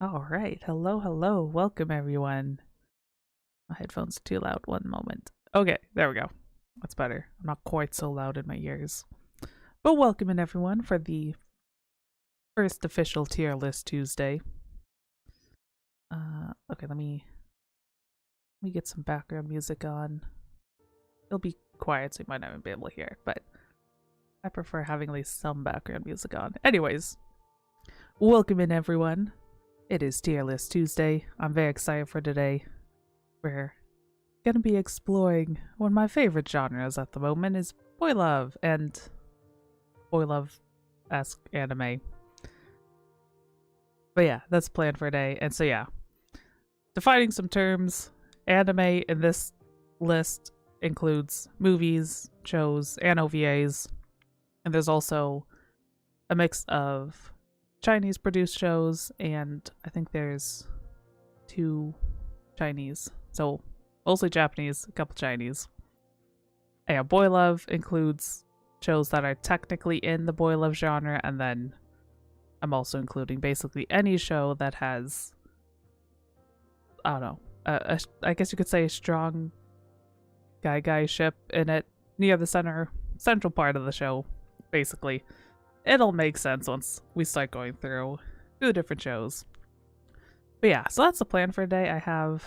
All right. Hello, hello. Welcome, everyone. My headphones are too loud. One moment. Okay, there we go. That's better. I'm not quite so loud in my ears. But welcome in, everyone, for the first official tier list Tuesday. Okay, let me get some background music on. It'll be quiet, so you might not even be able to hear it, but I prefer having at least some background music on. Anyways, welcome in, everyone. It is tier list Tuesday. I'm very excited for today. We're gonna be exploring one of my favorite genres at the moment is boy love and boy love-esque anime. But yeah, that's planned for today. And so yeah, defining some terms, anime in this list includes movies, shows, and OVAs. And there's also a mix of Chinese produced shows, and I think there's 2 Chinese. So mostly Japanese, a couple Chinese. Yeah, boy love includes shows that are technically in the boy love genre, and then I'm also including basically any show that has, I don't know, I guess you could say a strong guy ship in it near the central part of the show, basically. It'll make sense once we start going through 2 different shows. But yeah, so that's the plan for today. I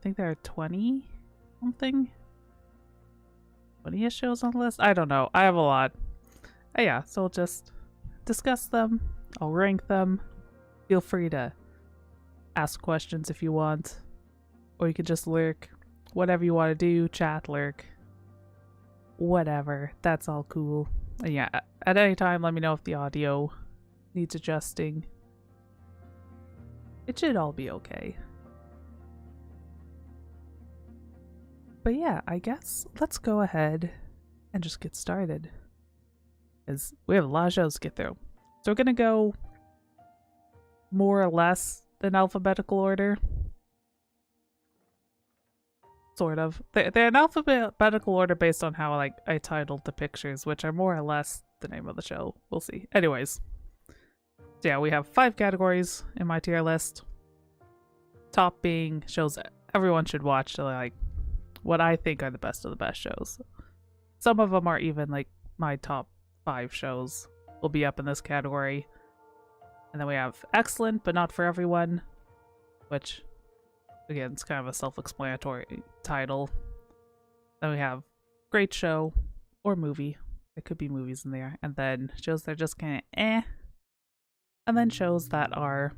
think there are 20 something? 20-ish shows on the list? I don't know. I have a lot. Yeah, so we'll just discuss them. I'll rank them. Feel free to ask questions if you want. Or you could just lurk. Whatever you want to do. Chat, lurk. Whatever. That's all cool. And yeah, at any time, let me know if the audio needs adjusting. It should all be okay. But yeah, I guess let's go ahead and just get started. Because we have a lot of shows to get through. So we're going to go more or less in alphabetical order. Sort of. They're in alphabetical order based on how I titled the pictures, which are more or less the name of the show. We'll see. Anyways. So yeah, we have 5 categories in my tier list. Top being shows everyone should watch to what I think are the best of the best shows. Some of them are even my top 5 shows will be up in this category. And then we have excellent but not for everyone, which again, it's kind of a self-explanatory title. Then we have great show or movie. There could be movies in there. And then shows that are just kind of eh. And then shows that are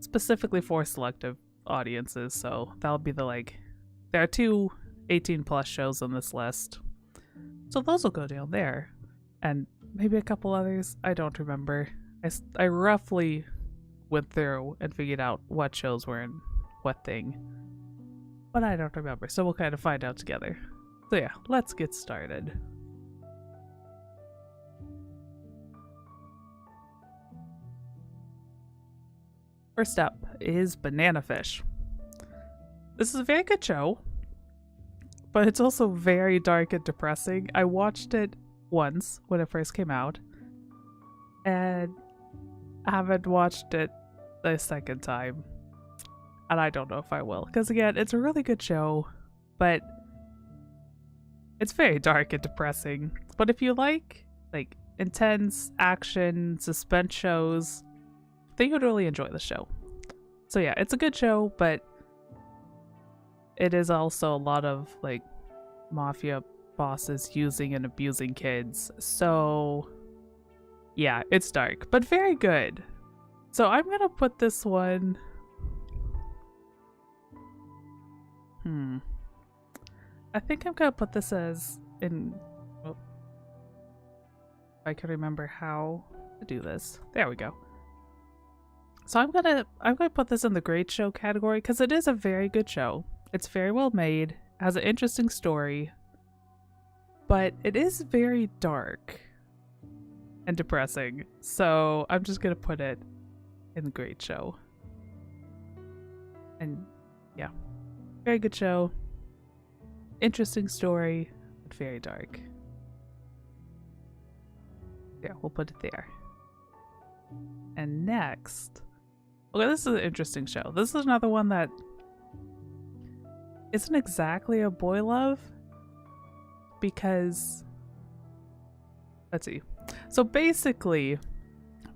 specifically for selective audiences. So that'll be there are 2 18+ shows on this list. So those will go down there. And maybe a couple others. I don't remember. I roughly went through and figured out what shows were in what thing, but I don't remember, so we'll kind of find out together. So yeah, let's get started. First up is Banana Fish. This is a very good show, but it's also very dark and depressing. I watched it once when it first came out, and I haven't watched it the second time. And I don't know if I will. Because again, it's a really good show, but it's very dark and depressing. But if you like intense action, suspense shows, I think you'd really enjoy the show. So yeah, it's a good show, but it is also a lot of mafia bosses using and abusing kids. So yeah, it's dark, but very good. So I'm gonna put this one... I think I'm gonna put this as in... Oh, if I can remember how to do this. There we go. So I'm gonna put this in the great show category because it is a very good show. It's very well made, has an interesting story, but it is very dark and depressing. So I'm just gonna put it in the great show. And yeah, very good show, interesting story, but very dark. Yeah, we'll put it there. And next, okay, this is an interesting show. This is another one that isn't exactly a boy love because, let's see. So basically,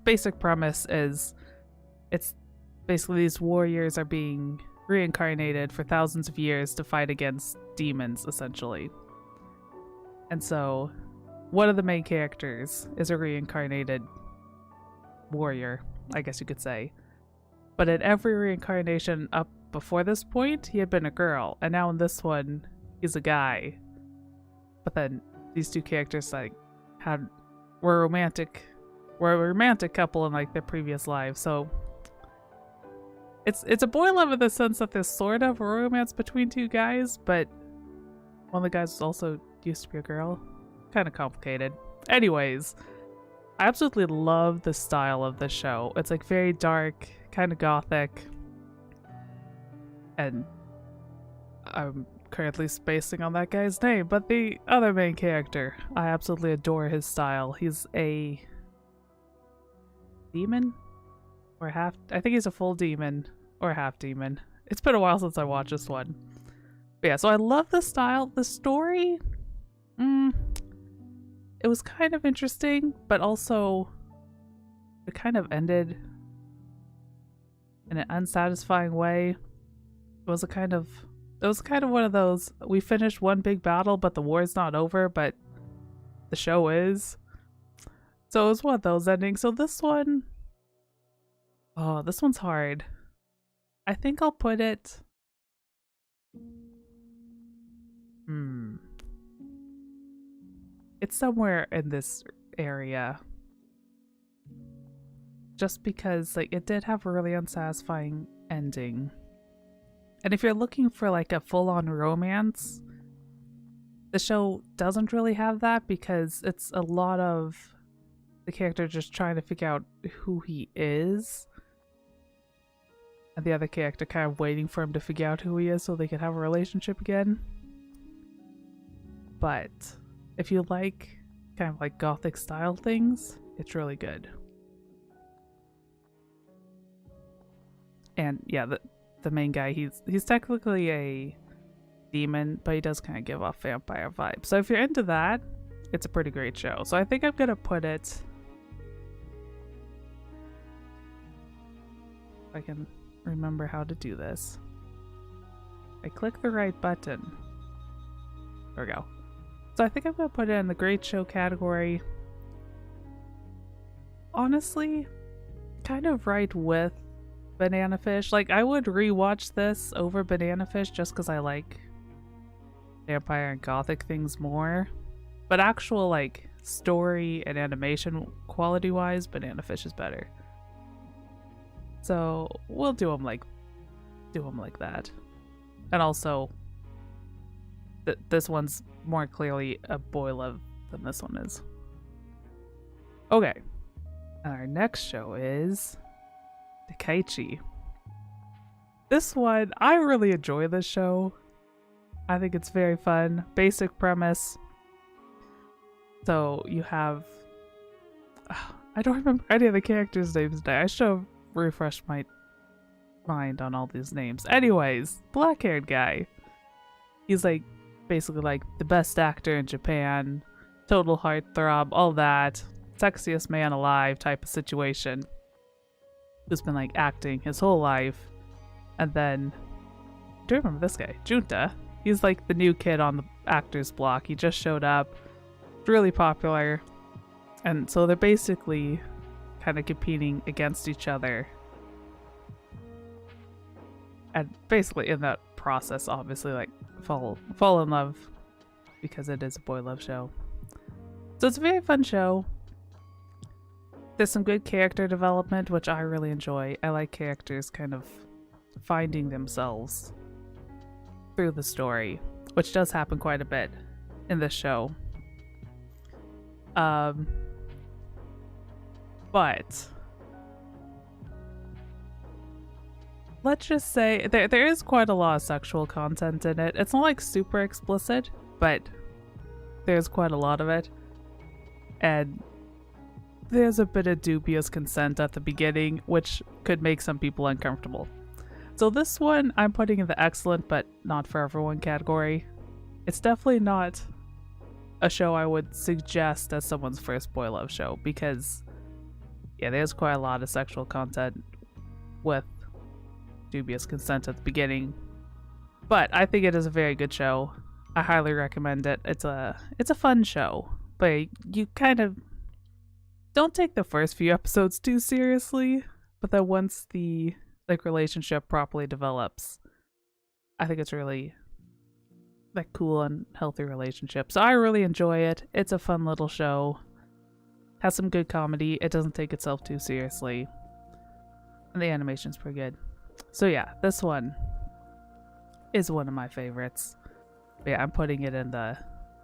basic premise is it's basically these warriors are being reincarnated for thousands of years to fight against demons, essentially. And so one of the main characters is a reincarnated warrior, I guess you could say. But in every reincarnation up before this point, he had been a girl, and now in this one, he's a guy. But then these two characters were a romantic couple in like their previous lives, so it's a boy love in the sense that there's sort of a romance between two guys, but one of the guys also used to be a girl. Kind of complicated. Anyways, I absolutely love the style of the show. It's like very dark, kind of gothic, and I'm currently spacing on that guy's name, but the other main character, I absolutely adore his style. He's a demon? Or half? I think he's a full demon or half demon. It's been a while since I watched this one. But yeah, so I love the style. The story, it was kind of interesting, but also it kind of ended in an unsatisfying way. It was kind of one of those, we finished one big battle, but the war's not over, but the show is. So it was one of those endings. So this one, oh, this one's hard. I think I'll put it... It's somewhere in this area. Just because like it did have a really unsatisfying ending. And if you're looking for like a full-on romance, the show doesn't really have that because it's a lot of the character just trying to figure out who he is. And the other character kind of waiting for him to figure out who he is so they can have a relationship again. But if you like kind of like gothic style things, it's really good. And yeah, the main guy, he's technically a demon, but he does kind of give off vampire vibes. So if you're into that, it's a pretty great show. So I think I'm gonna put it, if I can remember how to do this. I click the right button. There we go. So I think I'm gonna put it in the great show category. Honestly, kind of right with Banana Fish. Like, I would rewatch this over Banana Fish just because I like vampire and gothic things more. But actual, like, story and animation quality-wise, Banana Fish is better. So we'll do them like that. And also, this one's more clearly a boy love than this one is. Okay. Our next show is Kaichi. This one, I really enjoy this show. I think it's very fun. Basic premise. So you have... I don't remember any of the characters' names today. I should have refreshed my mind on all these names. Anyways, black-haired guy. He's like basically like the best actor in Japan. Total heartthrob, all that. Sexiest man alive type of situation. Who's been like acting his whole life. And then, do you remember this guy? Junta. He's like the new kid on the actor's block. He just showed up. Really popular. And so they're basically kind of competing against each other. And basically in that process, obviously, like, fall in love. Because it is a boy love show. So it's a very fun show. There's some good character development, which I really enjoy. I like characters kind of finding themselves through the story, which does happen quite a bit in this show. But let's just say there is quite a lot of sexual content in it. It's not like super explicit, but there's quite a lot of it. And there's a bit of dubious consent at the beginning, which could make some people uncomfortable. So this one I'm putting in the excellent but not for everyone category. It's definitely not a show I would suggest as someone's first boy love show, because yeah, there's quite a lot of sexual content with dubious consent at the beginning. But I think it is a very good show. I highly recommend it. It's a fun show, but you kind of don't take the first few episodes too seriously, but then once the relationship properly develops, I think it's really that cool and healthy relationship. So I really enjoy it. It's a fun little show. Has some good comedy. It doesn't take itself too seriously. And the animation's pretty good. So yeah, this one is one of my favorites. But yeah, I'm putting it in the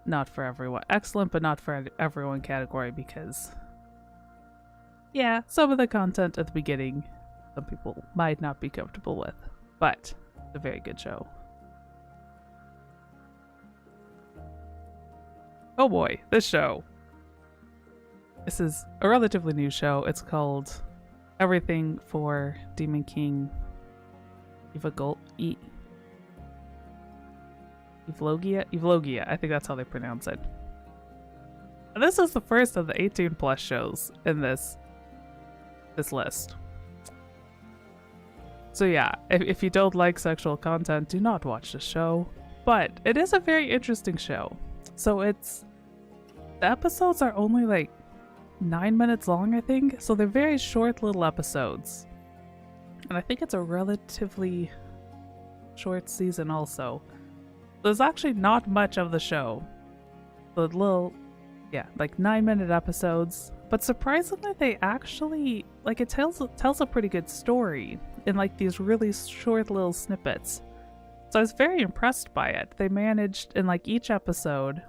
not for everyone. Excellent, but not for everyone category because yeah, some of the content at the beginning some people might not be comfortable with. But it's a very good show. Oh boy, this show. This is a relatively new show. It's called Everything for Demon King Evlogia? Evlogia, I think that's how they pronounce it. And this is the first of the 18 plus shows in this list. So yeah, if you don't like sexual content, do not watch the show. But it is a very interesting show. So the episodes are only like 9 minutes long, I think. So they're very short little episodes. And I think it's a relatively short season also. There's actually not much of the show. The little, yeah, like 9-minute episodes. But surprisingly, they actually, like, it tells a pretty good story in like these really short little snippets. So I was very impressed by it. They managed in like each episode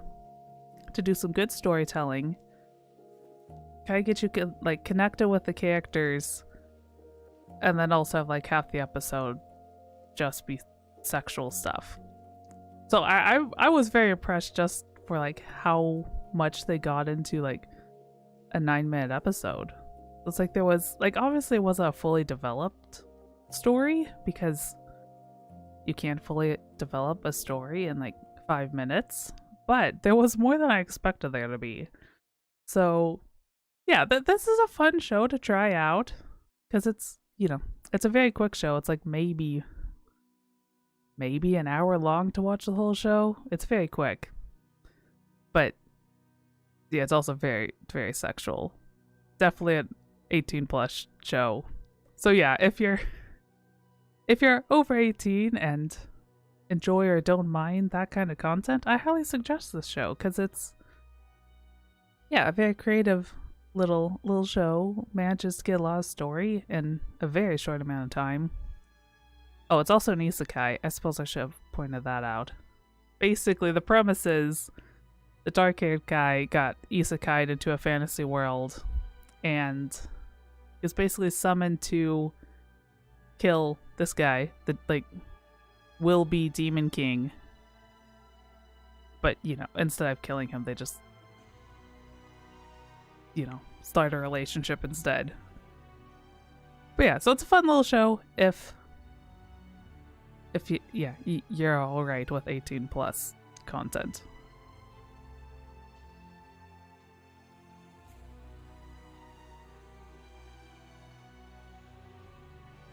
to do some good storytelling. Kind of get you like connected with the characters, and then also have like half the episode just be sexual stuff. So I was very impressed just for like how much they got into like a 9-minute episode. It's like there was like, obviously it wasn't a fully developed story because you can't fully develop a story in like 5 minutes, but there was more than I expected there to be. So yeah, this is a fun show to try out because it's, you know, it's a very quick show. It's like maybe an hour long to watch the whole show. It's very quick. But yeah, it's also very, very sexual. Definitely an 18 plus show. So yeah, if you're over 18 and enjoy or don't mind that kind of content, I highly suggest this show because it's, yeah, a very creative little show. Manages to get a lot of story in a very short amount of time. Oh, it's also an isekai. I suppose I should have pointed that out. Basically, the premise is the dark-haired guy got isekai'd into a fantasy world and is basically summoned to kill this guy, the like will-be demon king. But, you know, instead of killing him, they just, you know, start a relationship instead. But yeah, so it's a fun little show if you're all right with 18 plus content.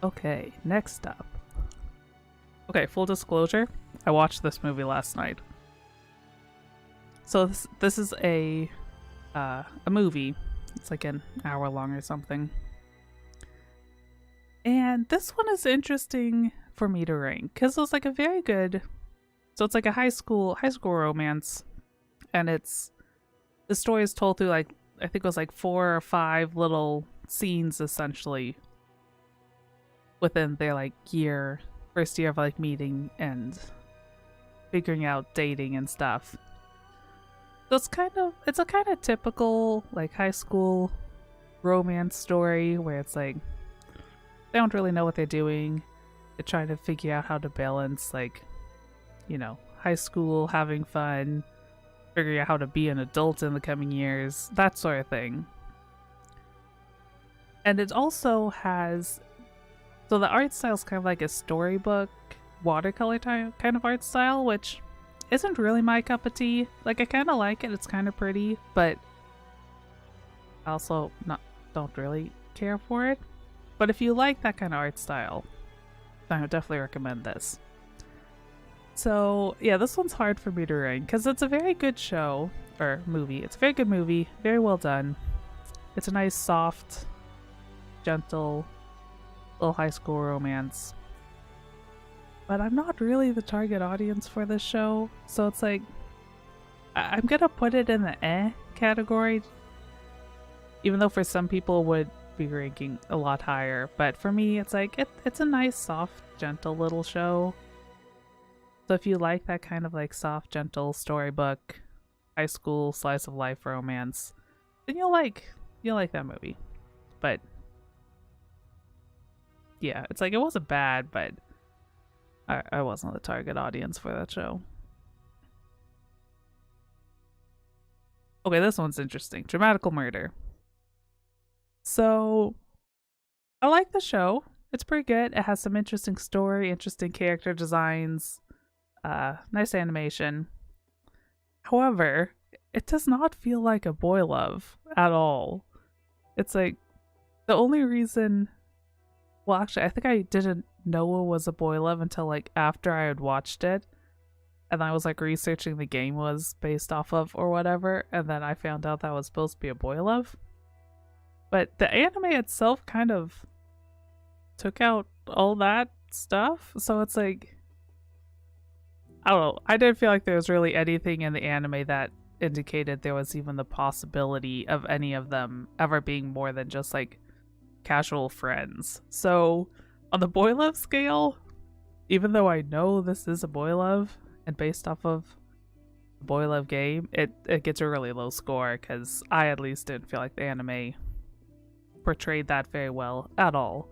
Okay, next up. Okay, full disclosure, I watched this movie last night. So this is a movie. It's like an hour long or something. And this one is interesting for me to rank because it was like a very good. So it's like a high school romance, and the story is told through like, I think it was like 4 or 5 little scenes essentially within their like first year of like meeting and figuring out dating and stuff. So it's a kind of typical like high school romance story where it's like they don't really know what they're doing. They're trying to figure out how to balance like, you know, high school, having fun, figuring out how to be an adult in the coming years, that sort of thing. And it also has, so the art style is kind of like a storybook, watercolor kind of art style, which isn't really my cup of tea. Like, I kind of like it, it's kind of pretty, but I also don't really care for it. But if you like that kind of art style, then I would definitely recommend this. So yeah, this one's hard for me to rank because it's a very good show, or movie. It's a very good movie, very well done. It's a nice, soft, gentle, little high school romance. But I'm not really the target audience for this show, so it's like, I'm gonna put it in the category, even though for some people would be ranking a lot higher. But for me, it's like, it's a nice, soft, gentle little show. So if you like that kind of like soft, gentle storybook, high school slice of life romance, then you'll like that movie. But yeah, it's like, it wasn't bad, but I wasn't the target audience for that show. Okay, this one's interesting. Dramatical Murder. So I like the show. It's pretty good. It has some interesting story, interesting character designs, nice animation. However, it does not feel like a boy love at all. It's like, the only reason, well, actually, I think I didn't know it was a boy love until like after I had watched it, and I was like researching the game was based off of or whatever, and then I found out that was supposed to be a boy love. But the anime itself kind of took out all that stuff, so it's like, I don't know, I didn't feel like there was really anything in the anime that indicated there was even the possibility of any of them ever being more than just like casual friends. So on the boy love scale, even though I know this is a boy love and based off of the boy love game, it gets a really low score because I at least didn't feel like the anime portrayed that very well at all.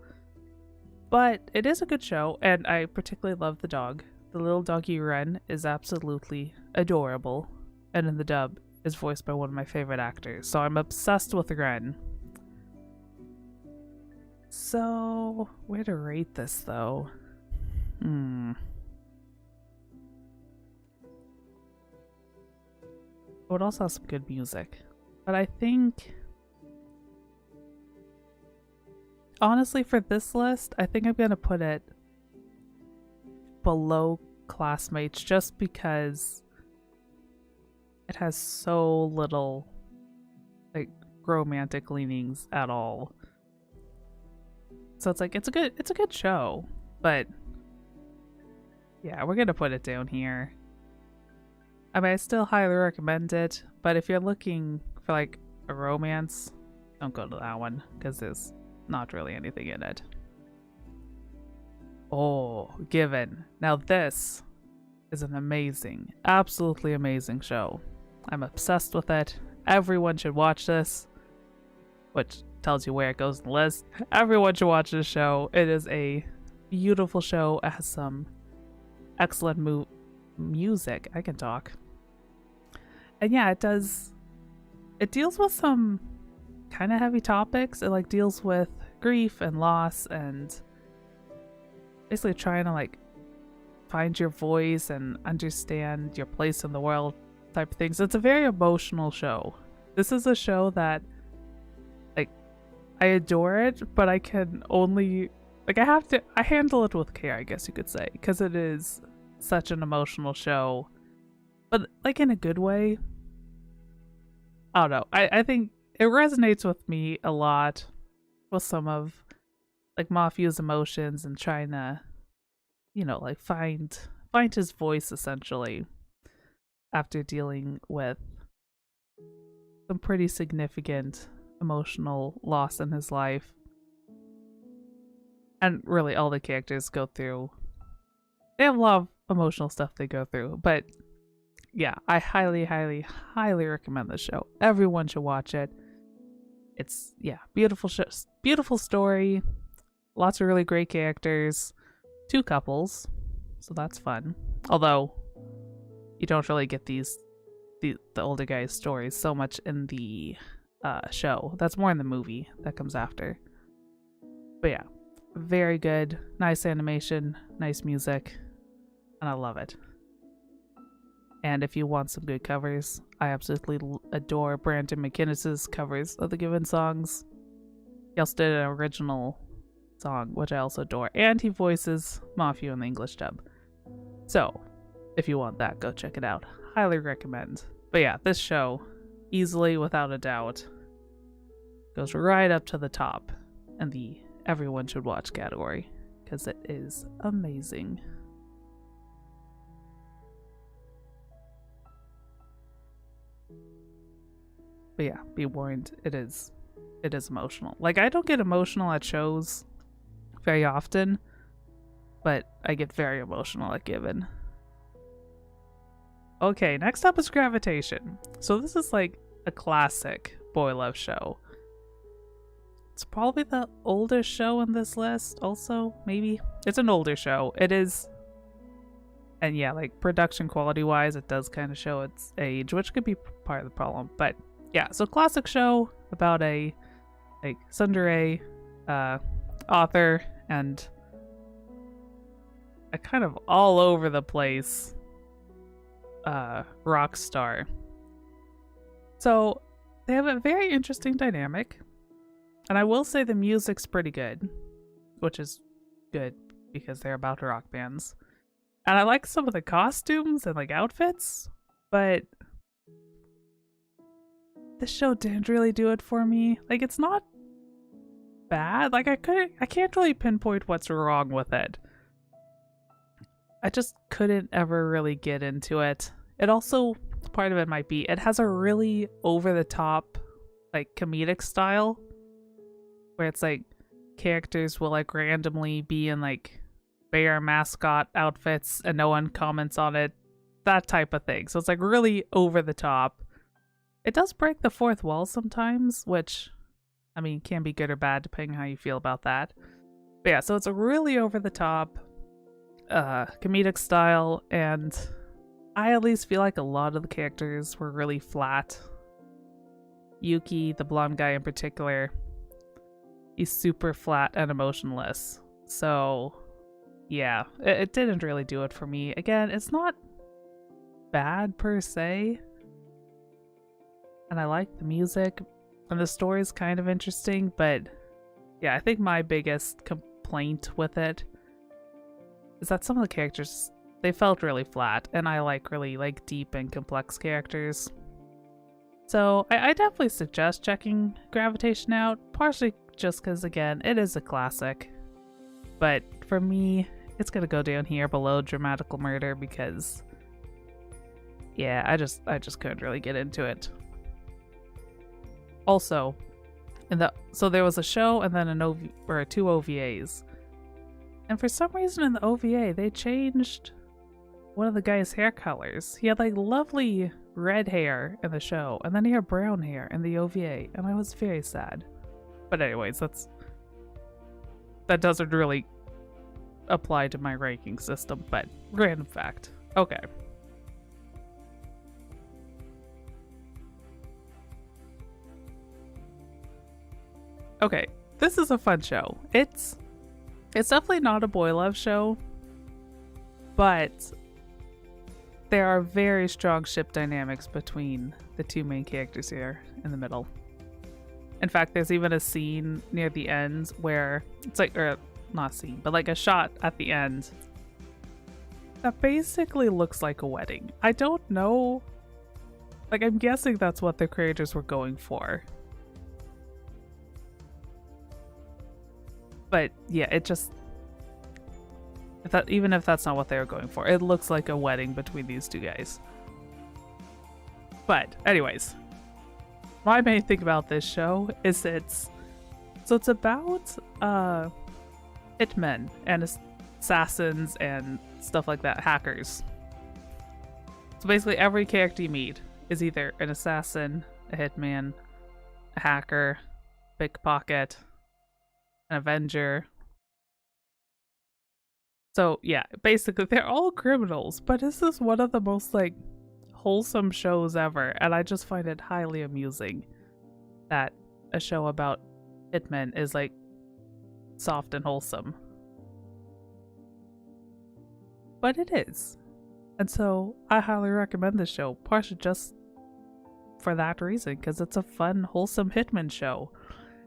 But it is a good show, and I particularly love the dog. The little doggy Ren is absolutely adorable, and in the dub is voiced by one of my favorite actors, so I'm obsessed with Ren. So, where to rate this though? It would also have some good music, but I think, honestly, for this list, I think I'm gonna put it below Classmates just because it has so little like romantic leanings at all. So it's like, it's a good show, but yeah, we're gonna put it down here. I mean, I still highly recommend it, but if you're looking for like a romance, don't go to that one because there's not really anything in it. Oh, Given. Now this is an amazing, absolutely amazing show. I'm obsessed with it. Everyone should watch this, which tells you where it goes in the list. Everyone should watch this show. It is a beautiful show. It has some excellent music. I can talk. And yeah, it deals with some kind of heavy topics. It like deals with grief and loss and basically trying to like find your voice and understand your place in the world type of things. It's a very emotional show. This is a show that like I adore it, but I can only like I handle it with care, I guess you could say, because it is such an emotional show, but like in a good way. I don't know. I think it resonates with me a lot with some of like Mafu's emotions and trying to, you know, like find his voice essentially after dealing with some pretty significant emotional loss in his life. And really all the characters go through, they have a lot of emotional stuff they go through, but yeah, I highly, highly, highly recommend this show. Everyone should watch it. It's, yeah, beautiful show, beautiful story, lots of really great characters, 2 couples, so that's fun. Although you don't really get the older guys' stories so much in the show. That's more in the movie that comes after. But yeah, very good. Nice animation, nice music, and I love it. And if you want some good covers, I absolutely adore Brandon McInnes's covers of the given songs. He also did an original song, which I also adore, and he voices Mafia in the English dub. So, if you want that, go check it out. Highly recommend. But yeah, this show, easily, without a doubt, goes right up to the top in the everyone should watch category, because it is amazing. But yeah, be warned, it is emotional. Like, I don't get emotional at shows very often, but I get very emotional at Given. Okay, next up is Gravitation. So this is like a classic boy love show. It's probably the oldest show in this list also, maybe. It's an older show. It is, and yeah, like production quality wise, it does kind of show its age, which could be part of the problem. But yeah, so classic show about a like tsundere author and a kind of all over the place rock star. So they have a very interesting dynamic, and I will say the music's pretty good, which is good because they're about rock bands. And I like some of the costumes and like outfits, but this show didn't really do it for me. Like, it's not bad. Like, I can't really pinpoint what's wrong with it. I just couldn't ever really get into it. It also, part of it might be, it has a really over-the-top, like, comedic style, where it's like, characters will like randomly be in like bear mascot outfits and no one comments on it. That type of thing. So it's like really over-the-top. It does break the fourth wall sometimes, which, I mean, can be good or bad depending how you feel about that. But yeah, so it's a really over-the-top comedic style, and I at least feel like a lot of the characters were really flat. Yuki, the blonde guy in particular, he's super flat and emotionless. So yeah, it didn't really do it for me. Again, it's not bad per se, and I like the music, and the story's kind of interesting, but yeah, I think my biggest complaint with it is that some of the characters, they felt really flat, and I like really like deep and complex characters. So I definitely suggest checking Gravitation out, partially just because, again, it is a classic. But for me, it's gonna go down here below Dramatical Murder because, yeah, I just couldn't really get into it. Also, so there was a show and then two OVAs. And for some reason in the OVA, they changed one of the guy's hair colors. He had like lovely red hair in the show, and then he had brown hair in the OVA, and I was very sad. But anyways, that doesn't really apply to my ranking system, but random fact. Okay. Okay, this is a fun show. It's definitely not a boy love show, but there are very strong ship dynamics between the two main characters here in the middle. In fact, there's even a scene near the end where it's like, or not a scene, but like a shot at the end that basically looks like a wedding. I don't know, like, I'm guessing that's what the creators were going for. But yeah, it just, even if that's not what they were going for, it looks like a wedding between these two guys. But anyways, my main thing about this show is it's about hitmen and assassins and stuff like that, hackers. So basically every character you meet is either an assassin, a hitman, a hacker, pickpocket, an avenger. So yeah, basically they're all criminals, but this is one of the most like wholesome shows ever, and I just find it highly amusing that a show about hitmen is like soft and wholesome. But it is. And so I highly recommend this show, partially just for that reason, because it's a fun, wholesome Hitman show.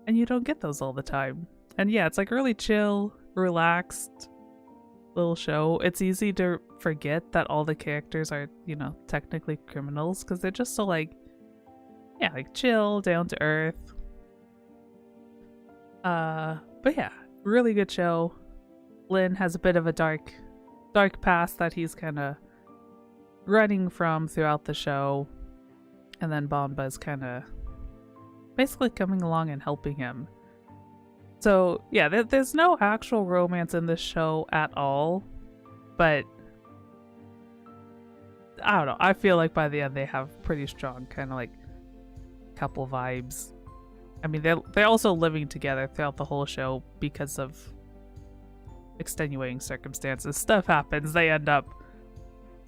And you don't get those all the time. And yeah, it's like really chill, relaxed little show. It's easy to forget that all the characters are, you know, technically criminals, because they're just so like, yeah, like chill, down to earth. But yeah, really good show. Lin has a bit of a dark past that he's kind of running from throughout the show, and then Bomba's kind of basically coming along and helping him. So yeah, there's no actual romance in this show at all, but I don't know, I feel like by the end they have pretty strong kind of like couple vibes. I mean, they're also living together throughout the whole show because of extenuating circumstances. Stuff happens, they end up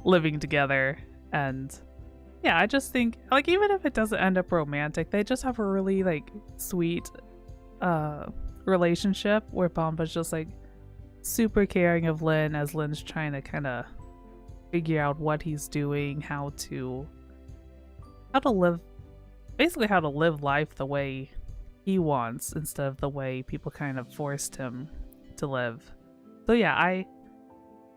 living together, and yeah, I just think like even if it doesn't end up romantic, they just have a really like sweet relationship where Bomba's just like super caring of Lin as Lin's trying to kind of figure out what he's doing, how to live, basically how to live life the way he wants instead of the way people kind of forced him to live. So yeah, I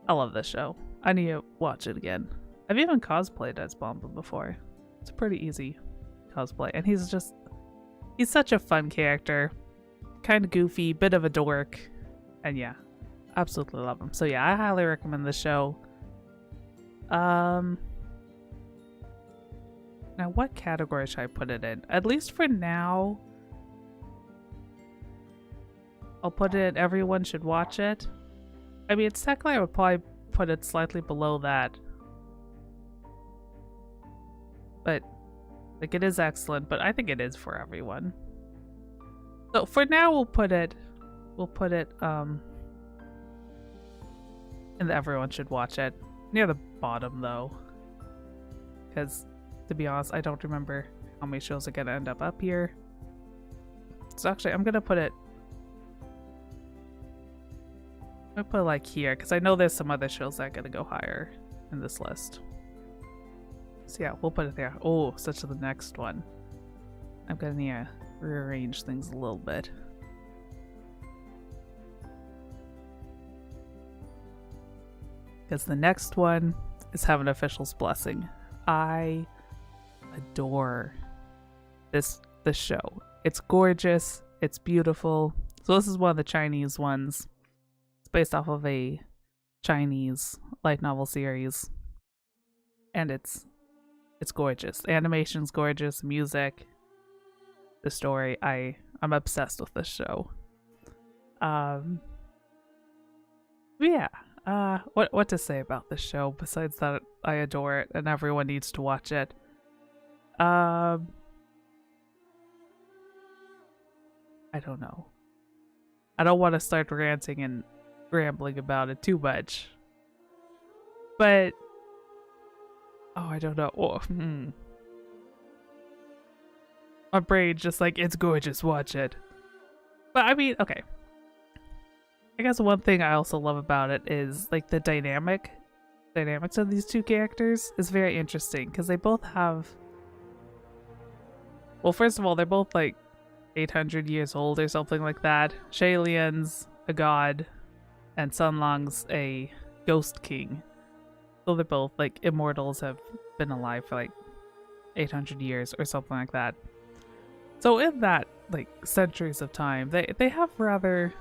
love this show. I need to watch it again. I've even cosplayed as Bomba before. It's a pretty easy cosplay, and he's such a fun character. Kind of goofy, bit of a dork, and yeah, absolutely love him. So yeah, I highly recommend this show. Now what category should I put it in? At least for now, I'll put it in everyone should watch it. I mean, it's technically I would probably put it slightly below that. But like it is excellent, but I think it is for everyone. So for now we'll put it in the everyone should watch it. Near the bottom though. Because to be honest, I don't remember how many shows are gonna end up here. So actually I'm gonna put it like here, because I know there's some other shows that are gonna go higher in this list. So yeah, we'll put it there. Oh, such as the next one. I'm gonna need to rearrange things a little bit. Because the next one is Have an Official's Blessing. I adore this show. It's gorgeous. It's beautiful. So this is one of the Chinese ones. It's based off of a Chinese light novel series. And it's gorgeous. The animation's gorgeous. Music. The story. I'm obsessed with this show. Yeah. What to say about this show besides that I adore it and everyone needs to watch it. I don't know. I don't want to start ranting and rambling about it too much. But I don't know. My brain just like, it's gorgeous, watch it. But I mean, okay. I guess one thing I also love about it is like the dynamics of these two characters is very interesting because they both have, well, first of all, they're both like 800 years old or something like that. Shalian's a god and Sunlong's a ghost king. So they're both like immortals, have been alive for like 800 years or something like that. So in that like centuries of time, they have rather,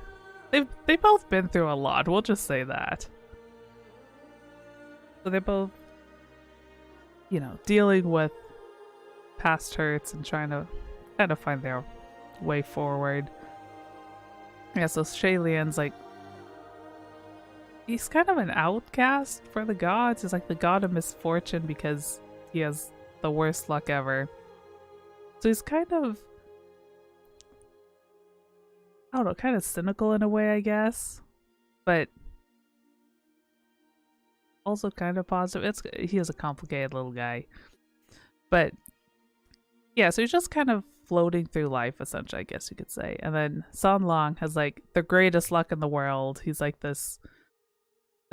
they've both been through a lot, we'll just say that. So they're both, you know, dealing with past hurts and trying to kind of find their way forward. Yeah, so Shalian's like, he's kind of an outcast for the gods. He's like the god of misfortune because he has the worst luck ever. So he's kind of, I don't know, kind of cynical in a way, I guess. But also kind of positive. He is a complicated little guy. But yeah, so he's just kind of floating through life, essentially, I guess you could say. And then San Long has like the greatest luck in the world. He's like the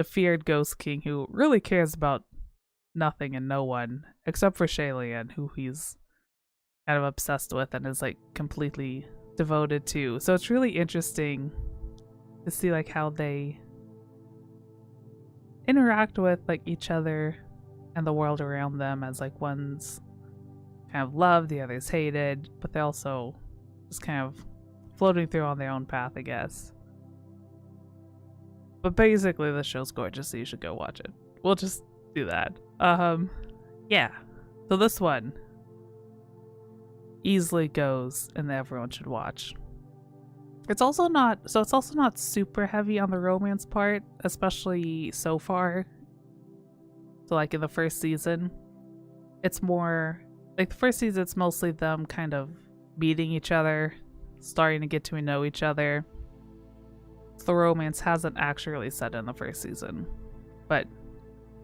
feared ghost king who really cares about nothing and no one except for Shailian, who he's kind of obsessed with and is like completely devoted to. So it's really interesting to see like how they interact with like each other and the world around them, as like one's kind of loved, the other's hated, but they also just kind of floating through on their own path, I guess. But basically the show's gorgeous, so you should go watch it. We'll just do that. Yeah. So this one easily goes and everyone should watch. It's also not super heavy on the romance part, especially so far. So like in the first season, it's more like the first season it's mostly them kind of meeting each other, starting to get to know each other. So the romance hasn't actually really set in the first season, but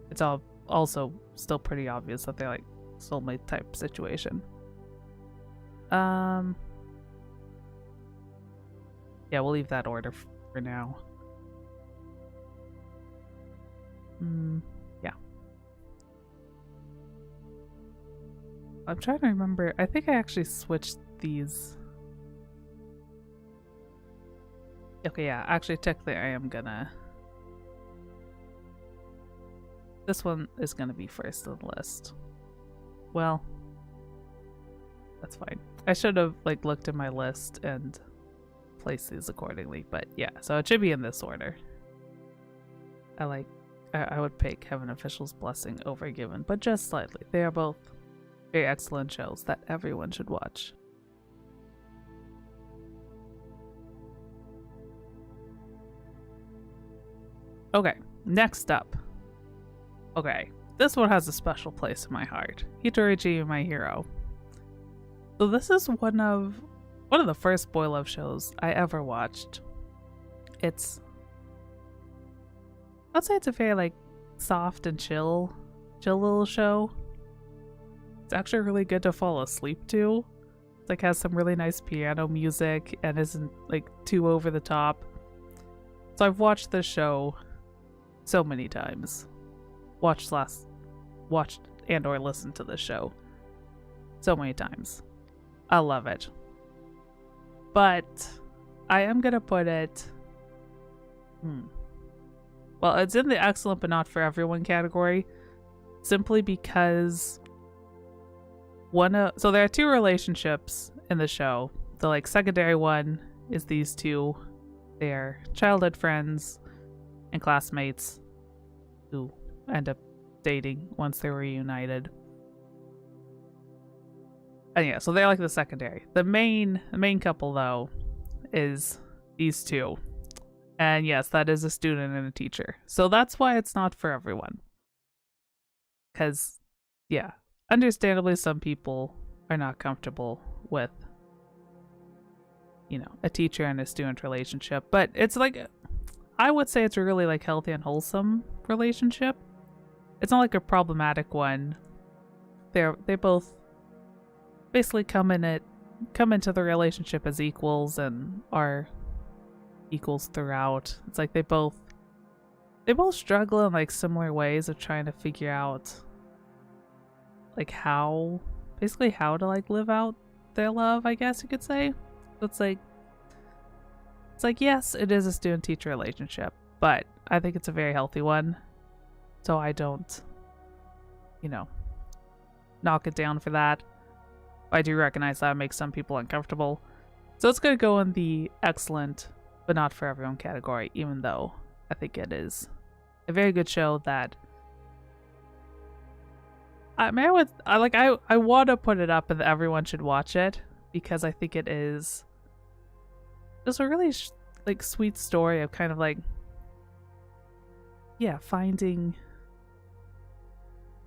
it's all also still pretty obvious that they're like soulmate type situation. Yeah, we'll leave that order for now. Yeah. I'm trying to remember. I think I actually switched these. Okay, yeah. Actually, technically, I am gonna. This one is gonna be first on the list. Well, that's fine. I should have like looked at my list and place these accordingly, but yeah, so it should be in this order. I would pick Heaven Official's Blessing over Given, but just slightly. They are both very excellent shows that everyone should watch. Okay, next up. Okay, this one has a special place in my heart. Hitoriji My Hero. So this is one of the first boy love shows I ever watched. I'd say it's a very like soft and chill little show. It's actually really good to fall asleep to. It's like has some really nice piano music and isn't like too over the top. So I've watched this show so many times. Watched and or listened to this show so many times. I love it. But I am gonna put it well, it's in the excellent but not for everyone category, simply because so there are two relationships in the show. The like secondary one is these two. They're childhood friends and classmates who end up dating once they were reunited. And yeah, so they're like the secondary. The main couple though is these two. And yes, that is a student and a teacher. So that's why it's not for everyone. Cause yeah, understandably some people are not comfortable with, you know, a teacher and a student relationship. But it's like, I would say it's a really like healthy and wholesome relationship. It's not like a problematic one. They both basically come into the relationship as equals and are equals throughout. It's like they both struggle in like similar ways of trying to figure out like how to like live out their love, I guess you could say. So it's like yes, it is a student teacher relationship, but I think it's a very healthy one. So I don't, you know, knock it down for that. I do recognize that makes some people uncomfortable. So it's going to go in the excellent but not for everyone category, even though I think it is a very good show that I want to put it up and everyone should watch it because I think it is just a really like sweet story of kind of like finding,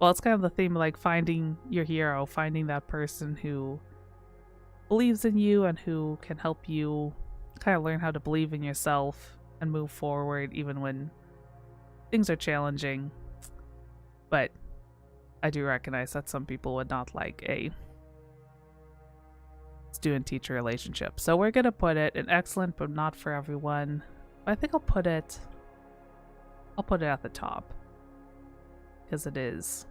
well, it's kind of the theme of like finding your hero, finding that person who believes in you and who can help you kind of learn how to believe in yourself and move forward even when things are challenging. But I do recognize that some people would not like a student-teacher relationship. So we're gonna put it an excellent, but not for everyone. I think I'll put it at the top because it is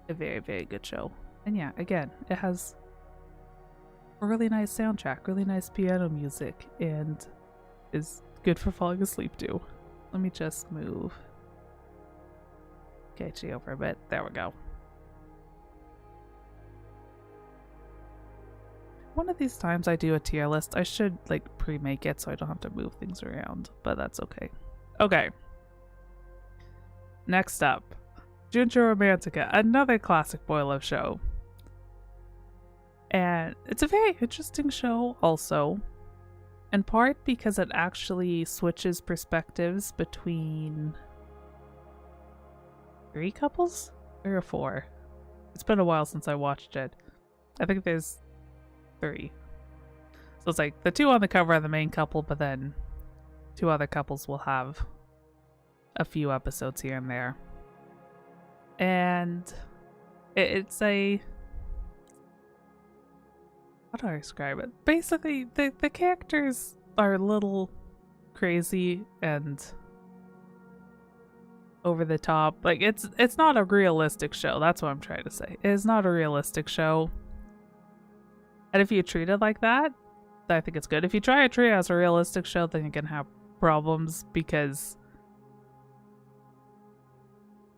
a very, very good show. And yeah, again, it has a really nice soundtrack, really nice piano music, and is good for falling asleep too. Let me just move Kaichi over a bit. There we go. One of these times I do a tier list, I should like pre-make it so I don't have to move things around, but that's okay. Okay. Next up, Juju Romantica, another classic boy love show. And it's a very interesting show also, in part because it actually switches perspectives between 3 couples? 3 or 4? It's been a while since I watched it. I think there's 3. So it's like the 2 on the cover are the main couple, but then 2 other couples will have a few episodes here and there. And it's a... how do I describe it? Basically, the characters are a little crazy and over the top. Like, it's not a realistic show. That's what I'm trying to say. It is not a realistic show. And if you treat it like that, I think it's good. If you try to treat it as a realistic show, then you're gonna have problems because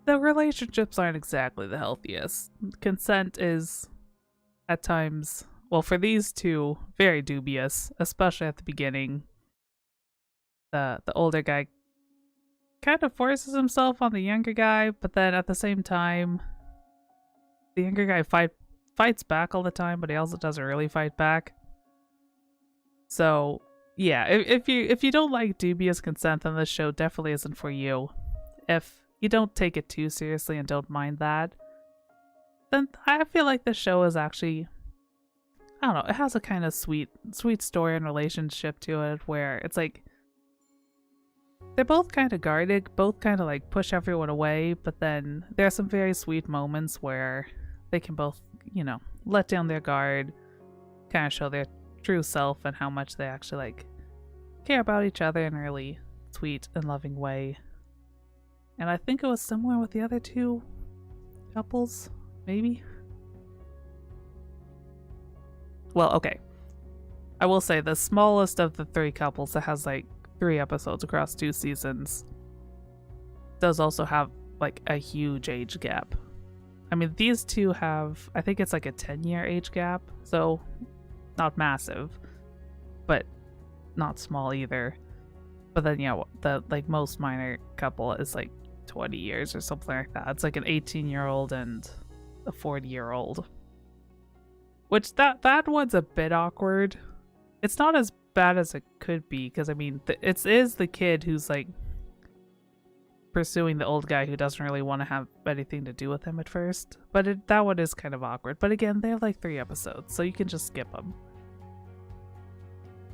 the relationships aren't exactly the healthiest. Consent is, at times, well, for these 2, very dubious, especially at the beginning. The older guy kind of forces himself on the younger guy, but then at the same time, the younger guy fights back all the time, but he also doesn't really fight back. So yeah, if you don't like dubious consent, then this show definitely isn't for you. If you don't take it too seriously and don't mind that, then I feel like this show is actually, I don't know, it has a kind of sweet story and relationship to it where it's like they're both kind of guarded, both kind of like push everyone away, but then there are some very sweet moments where they can both, you know, let down their guard, kind of show their true self and how much they actually like care about each other in a really sweet and loving way. And I think it was similar with the other 2 couples, maybe? Well, okay. I will say the smallest of the 3 couples that has like 3 episodes across 2 seasons does also have like a huge age gap. I mean, these 2 have, I think it's like a 10-year age gap, so not massive, but not small either. But then, yeah, the like most minor couple is like 20 years or something like that. It's like an 18-year-old and a 40-year-old. Which that one's a bit awkward. It's not as bad as it could be, because I mean, it is the kid who's like pursuing the old guy who doesn't really want to have anything to do with him at first. But that one is kind of awkward. But again, they have like 3 episodes, so you can just skip them.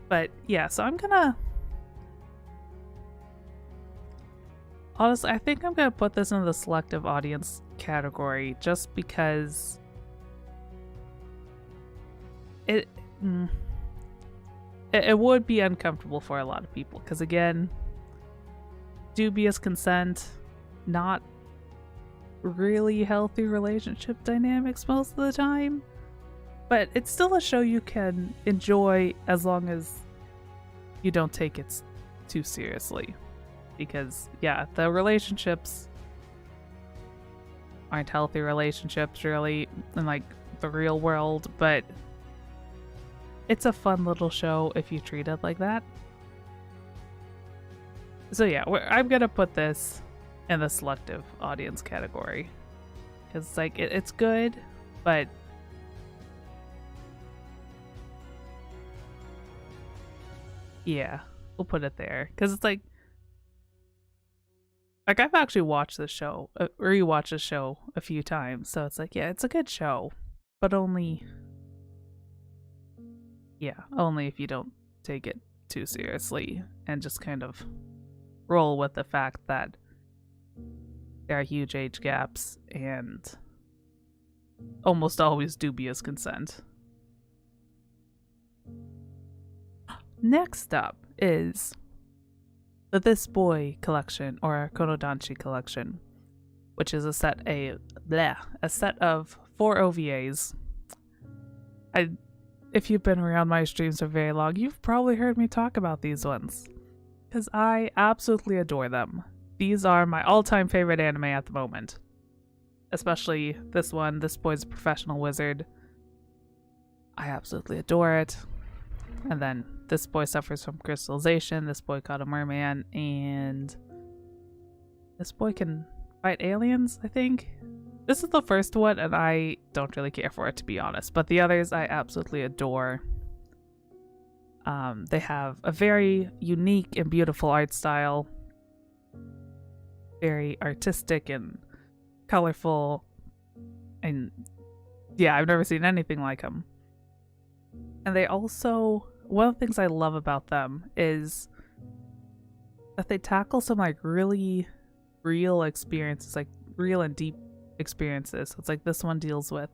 But yeah, so I'm gonna... honestly, I think I'm gonna put this in the selective audience category just because it would be uncomfortable for a lot of people. Because again, dubious consent, not really healthy relationship dynamics most of the time, but it's still a show you can enjoy as long as you don't take it too seriously. Because yeah, the relationships aren't healthy relationships really in like the real world, but it's a fun little show if you treat it like that. So yeah, I'm gonna put this in the selective audience category. Because like, it's good, but yeah, we'll put it there. Because it's like I've actually watched this show, rewatched this show a few times, so it's like, yeah, it's a good show, but only if you don't take it too seriously and just kind of roll with the fact that there are huge age gaps and almost always dubious consent. Next up is the This Boy collection, or Konodanchi collection, which is a set of 4 OVAs. If you've been around my streams for very long, you've probably heard me talk about these ones, because I absolutely adore them. These are my all-time favorite anime at the moment. Especially this one, This Boy's a Professional Wizard. I absolutely adore it. And then This Boy Suffers from Crystallization, This Boy Caught a Merman, and This Boy Can Fight Aliens, I think. This is the first one, and I don't really care for it, to be honest. But the others I absolutely adore. They have a very unique and beautiful art style. Very artistic and colorful. And yeah, I've never seen anything like them. And they also, one of the things I love about them is that they tackle some like really real experiences, like real and deep experiences. So it's like this one deals with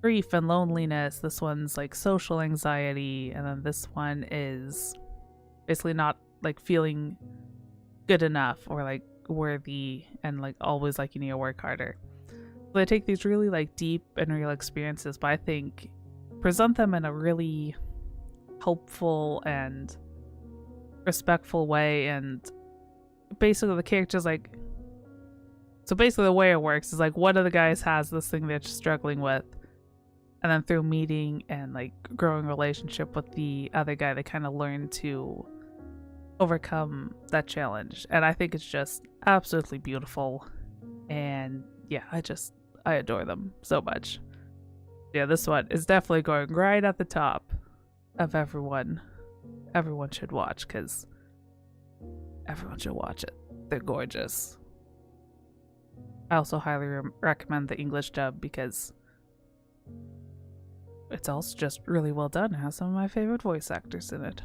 grief and loneliness, this one's like social anxiety, and then this one is basically not like feeling good enough or like worthy and like always like you need to work harder. So they take these really like deep and real experiences, but I think present them in a really helpful and respectful way. And basically the characters like, so basically the way it works is like one of the guys has this thing they're struggling with, and then through meeting and like growing relationship with the other guy, they kind of learn to overcome that challenge. And I think it's just absolutely beautiful. And yeah, I adore them so much. Yeah, this one is definitely going right at the top of everyone should watch, because everyone should watch it. They're gorgeous. I also highly recommend the English dub, because it's also just really well done. It has some of my favorite voice actors in it.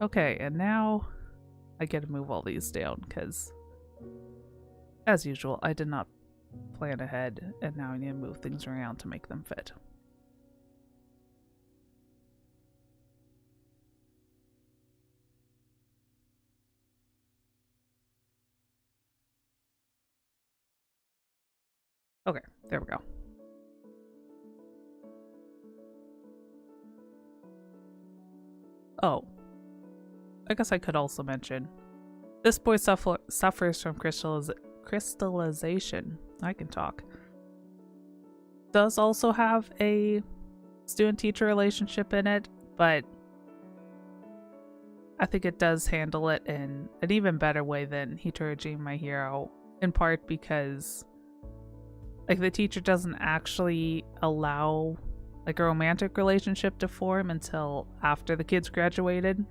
Okay, and now I get to move all these down, because as usual, I did not plan ahead, and now I need to move things around to make them fit. Okay, there we go. Oh, I guess I could also mention This Boy suffers from crystallization. I can talk. Does also have a student-teacher relationship in it, but I think it does handle it in an even better way than Hitoriji My Hero, in part because like the teacher doesn't actually allow like a romantic relationship to form until after the kids graduated,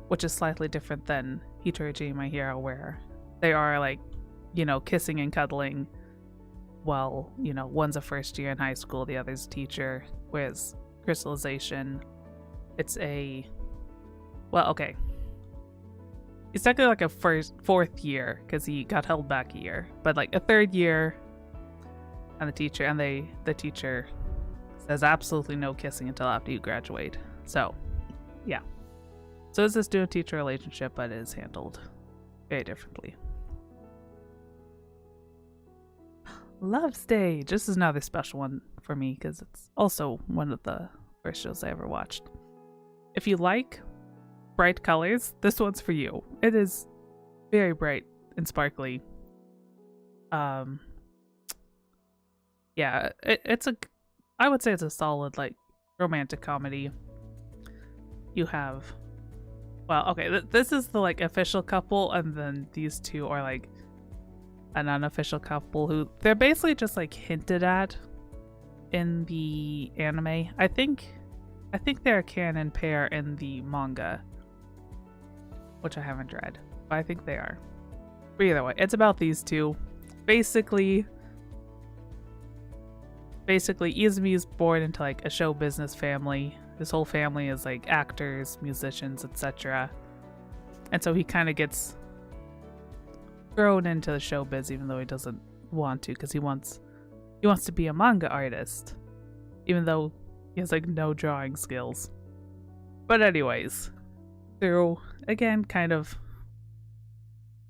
which is slightly different than Hitoriji My Hero, where they are like, you know, kissing and cuddling while, you know, one's a first year in high school, the other's a teacher. Whereas crystallization, it's a, well, okay, it's technically like a fourth year because he got held back a year, but like a third year, and the teacher says absolutely no kissing until after you graduate. So yeah, so it's this student-teacher relationship, but it is handled very differently. Love Stage. This is another special one for me because it's also one of the first shows I ever watched. If you like bright colors, this one's for you. It is very bright and sparkly. Yeah, I would say it's a solid like romantic comedy. You have, well, okay, this is the like official couple, and then these two are like an unofficial couple who they're basically just like hinted at in the anime. I think they're a canon pair in the manga, which I haven't read, but I think they are. But either way, it's about these two. Basically Izumi is born into like a show business family. His whole family is like actors, musicians, etc. And so he kind of gets thrown into the showbiz, even though he doesn't want to, because he wants to be a manga artist, even though he has like no drawing skills. But anyways, through, again, kind of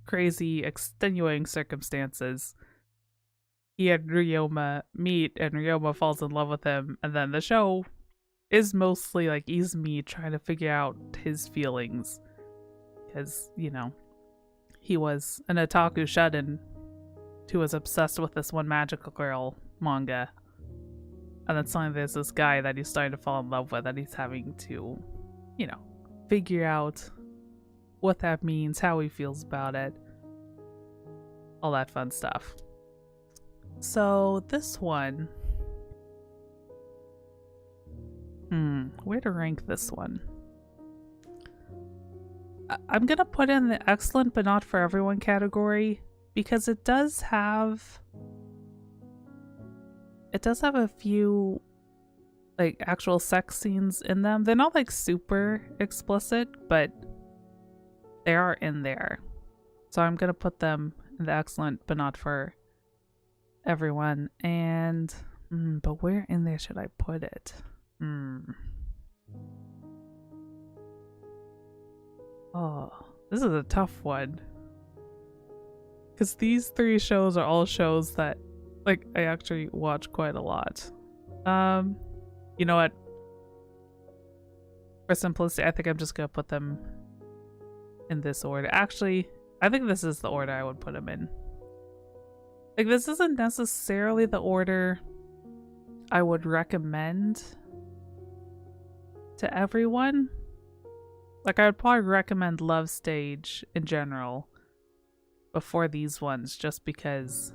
crazy, extenuating circumstances, he and Ryoma meet, and Ryoma falls in love with him, and then the show is mostly like Izumi trying to figure out his feelings. Because, you know, he was an otaku shut-in who was obsessed with this one magical girl manga. And then suddenly there's this guy that he's starting to fall in love with, and he's having to, you know, figure out what that means, how he feels about it, all that fun stuff. So this one, where to rank this one? I'm gonna put in the excellent but not for everyone category, because it does have a few like actual sex scenes in them. They're not like super explicit, but they are in there. So I'm gonna put them in the excellent but not for everyone. And but where in there should I put it? Oh, this is a tough one, because these three shows are all shows that like I actually watch quite a lot. You know what? For simplicity, I think I'm just gonna put them in this order. Actually, I think this is the order I would put them in. Like, this isn't necessarily the order I would recommend to everyone. Like, I would probably recommend Love Stage in general before these ones, just because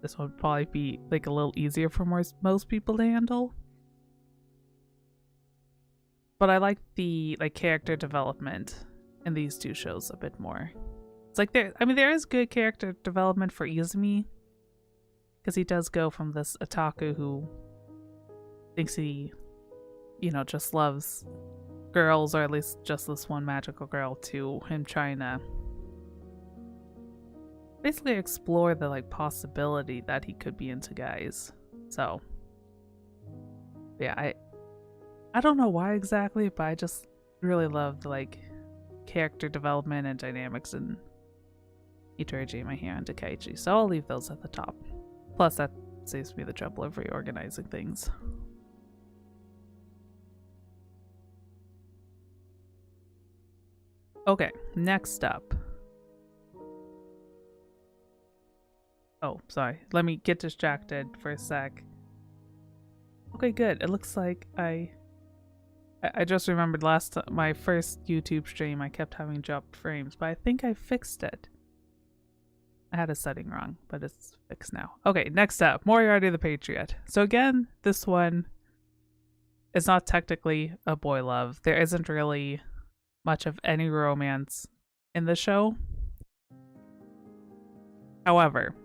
this one would probably be like a little easier for most people to handle. But I like the character development in these two shows a bit more. It's like there is good character development for Izumi, because he does go from this otaku who thinks he, you know, just loves girls, or at least just this one magical girl, to him trying to basically explore the like possibility that he could be into guys. So yeah, I don't know why exactly, but I just really love the like character development and dynamics in Hitoriji My Hero and Kaichi, so I'll leave those at the top. Plus that saves me the trouble of reorganizing things. Okay, next up. Oh, sorry. Let me get distracted for a sec. Okay, good. It looks like I just remembered last time, my first YouTube stream, I kept having dropped frames, but I think I fixed it. I had a setting wrong, but it's fixed now. Okay, next up, Moriarty the Patriot. So again, this one is not technically a boy love. There isn't really much of any romance in the show. However,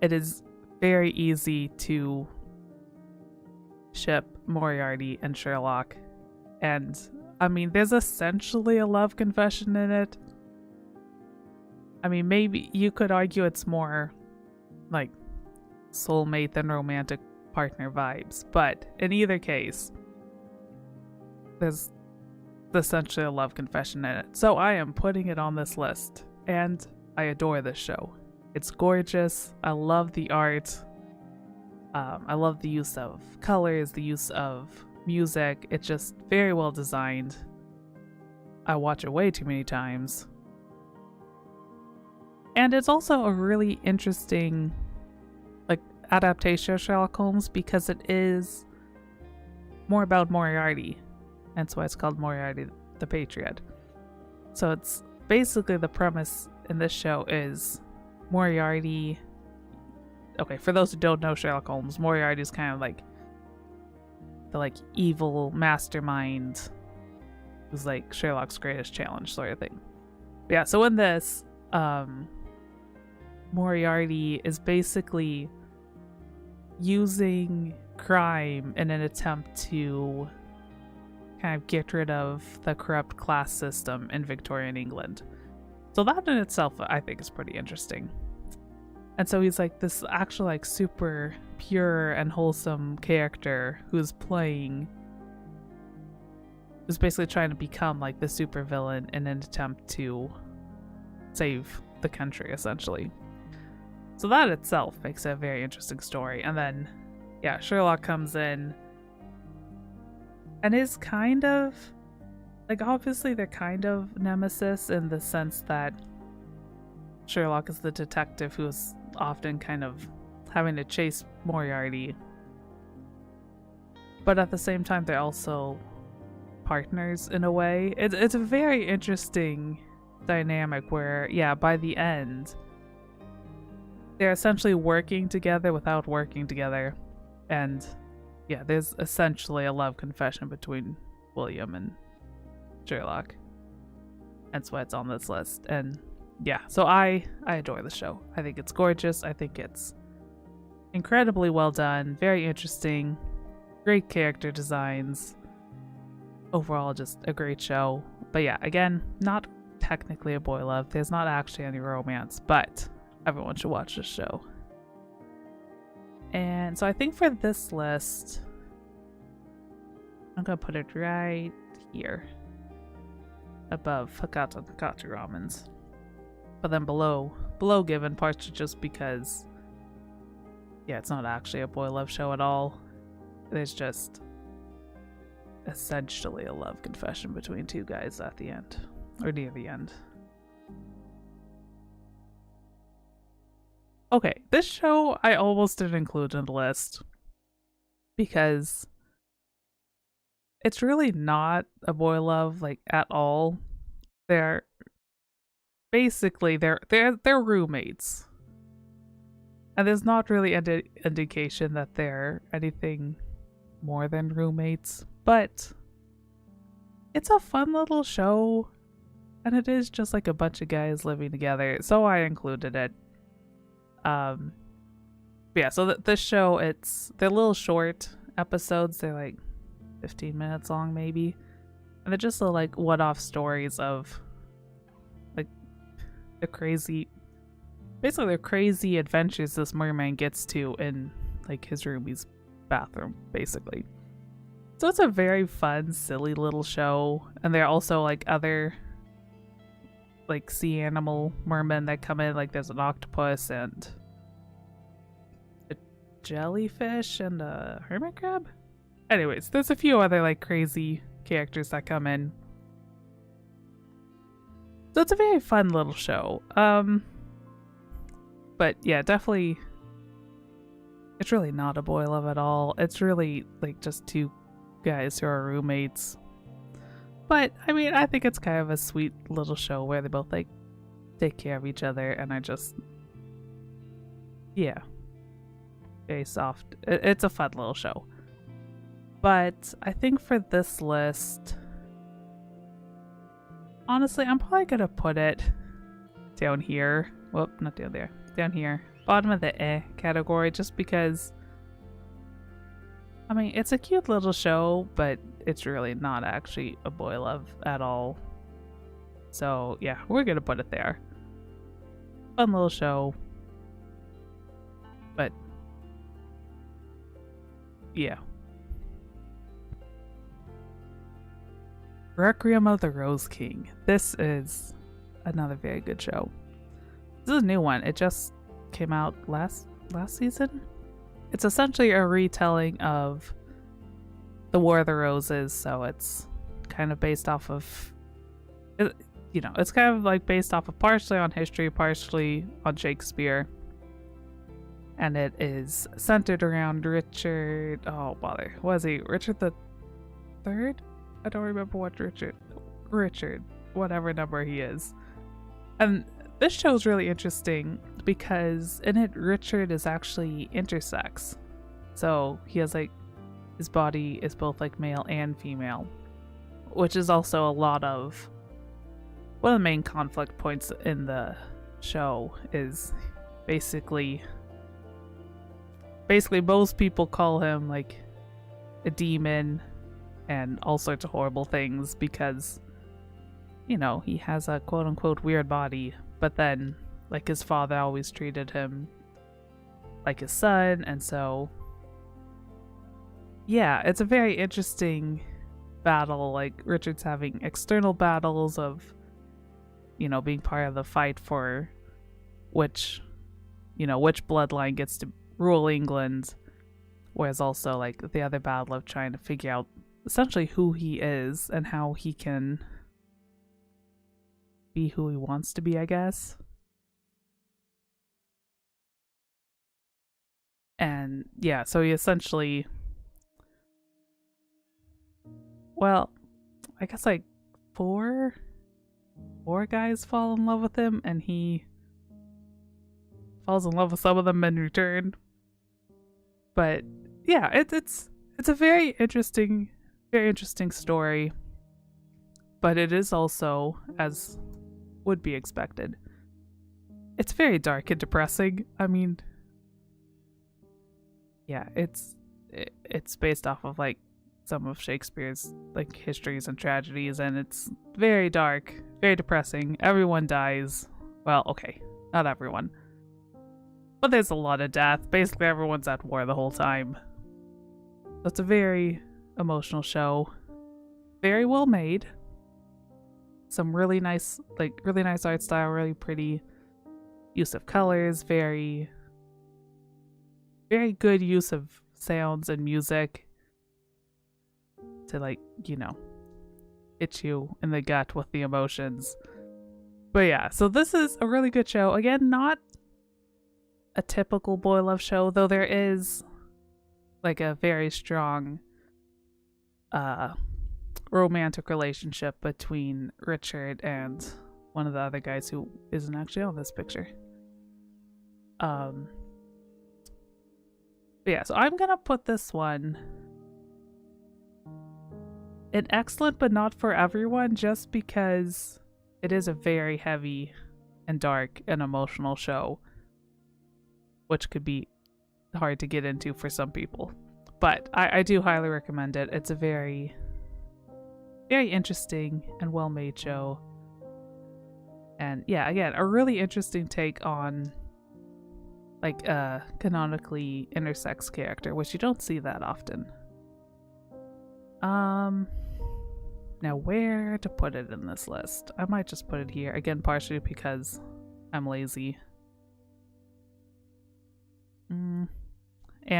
it is very easy to ship Moriarty and Sherlock, and I mean, there's essentially a love confession in it. I mean, maybe you could argue it's more like soulmate than romantic partner vibes, but in either case, there's essentially a love confession in it. So I am putting it on this list, and I adore this show. It's gorgeous. I love the art. I love the use of colors, the use of music. It's just very well designed. I watch it way too many times. And it's also a really interesting adaptation of Sherlock Holmes, because it is more about Moriarty. That's why it's called Moriarty the Patriot. So it's basically, the premise in this show is Moriarty. Okay, for those who don't know Sherlock Holmes, Moriarty is kind of like the evil mastermind who's like Sherlock's greatest challenge sort of thing. But yeah, so in this, Moriarty is basically using crime in an attempt to kind of get rid of the corrupt class system in Victorian England. So that in itself, I think, is pretty interesting. And so he's like this actual super pure and wholesome character who's playing who's basically trying to become like the supervillain in an attempt to save the country, essentially. So that itself makes it a very interesting story. And then, yeah, Sherlock comes in and is kind of, like, obviously they're kind of nemesis in the sense that Sherlock is the detective who's often kind of having to chase Moriarty. But at the same time, they're also partners in a way. It's a very interesting dynamic where, yeah, by the end, they're essentially working together without working together. And yeah, there's essentially a love confession between William and Sherlock. That's why it's on this list. And yeah, so I adore the show. I think it's gorgeous. I think it's incredibly well done, very interesting, great character designs. Overall, just a great show. But yeah, again, not technically a boy love. There's not actually any romance, but everyone should watch this show. And so I think for this list, I'm gonna put it right here above Hakata and Kachi Ramens. But then below Given, partially just because, yeah, it's not actually a boy love show at all. There's just essentially a love confession between two guys at the end, or near the end. Okay, this show I almost didn't include in the list because it's really not a boy love, like, at all. They're basically they're roommates, and there's not really an indication that they're anything more than roommates, but it's a fun little show, and it is just like a bunch of guys living together, so I included it. Yeah, so this show, they're little short episodes. They're like 15 minutes long maybe, and they're just the like one-off stories of like the crazy adventures this merman gets to in like his roomie's bathroom, basically. So it's a very fun, silly little show. And there are also like other like sea animal mermen that come in, like there's an octopus and a jellyfish and a hermit crab. Anyways, there's a few other like crazy characters that come in. So it's a very fun little show. But yeah, definitely it's really not a boy love at all. It's really like just two guys who are roommates. But I mean, I think it's kind of a sweet little show where they both like take care of each other, and I just, yeah, very soft. It's a fun little show. But I think for this list, honestly, I'm probably gonna put it down here. Well, not down there. Down here. Bottom of the category, just because, I mean, it's a cute little show, but it's really not actually a boy love at all. So yeah, we're gonna put it there. Fun little show. But yeah. Requiem of the Rose King. This is another very good show. This is a new one. It just came out last season. It's essentially a retelling of the War of the Roses, so it's kind of based off of, you know, it's kind of like based off of partially on history, partially on Shakespeare. And it is centered around Richard, oh bother, was he Richard the Third? I don't remember what Richard, whatever number he is. And this show is really interesting because in it, Richard is actually intersex. So he has like, his body is both like male and female, which is also a lot of one of the main conflict points in the show. Is basically most people call him like a demon and all sorts of horrible things because, you know, he has a quote-unquote weird body, but then like his father always treated him like his son, and so yeah, it's a very interesting battle. Like Richard's having external battles of, being part of the fight for which bloodline gets to rule England, whereas also like the other battle of trying to figure out essentially who he is and how he can be who he wants to be, I guess. And yeah, so he essentially, well, I guess like four guys fall in love with him, and he falls in love with some of them in return. But yeah, it's a very interesting story. But it is also, as would be expected, it's very dark and depressing. I mean, yeah, it's based off of like some of Shakespeare's like histories and tragedies, and it's very dark, very depressing. Everyone dies. Well, okay, not everyone, but there's a lot of death. Basically, everyone's at war the whole time. So it's a very emotional show. Very well made. Some really nice art style, really pretty use of colors, very good use of sounds and music to like, hit you in the gut with the emotions. But yeah, so this is a really good show. Again, not a typical boy love show, though there is like a very strong romantic relationship between Richard and one of the other guys who isn't actually on this picture. But yeah, so I'm gonna put this one an excellent but not for everyone, just because it is a very heavy and dark and emotional show, which could be hard to get into for some people. But I do highly recommend it. It's a very interesting and well-made show. And yeah, again, a really interesting take on like a canonically intersex character, which you don't see that often. Now where to put it in this list? I might just put it here, again partially because I'm lazy. And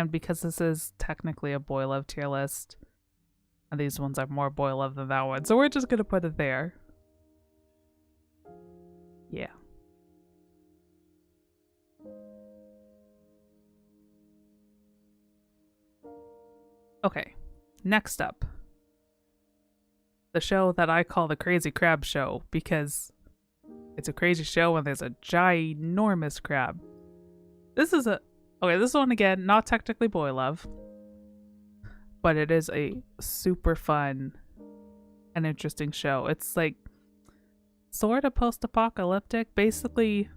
because this is technically a boy love tier list, and these ones are more boy love than that one, so we're just gonna put it there. Yeah. Okay, next up, the show that I call the Crazy Crab Show, because it's a crazy show and there's a ginormous crab. This one again, not technically boy love, but it is a super fun and interesting show. It's like sort of post-apocalyptic. Basically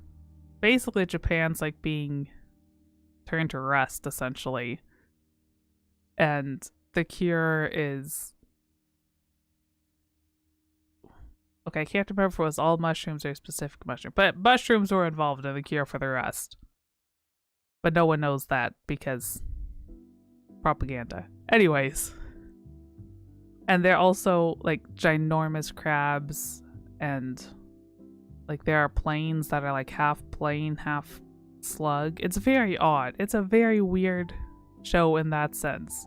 Japan's like being turned to rust, essentially. And the cure is... Okay, I can't remember if it was all mushrooms or a specific mushroom, but mushrooms were involved in the cure for the rust. But no one knows that because propaganda. Anyways. And they're also like ginormous crabs, and like there are planes that are like half plane, half slug. It's very odd. It's a very weird show in that sense.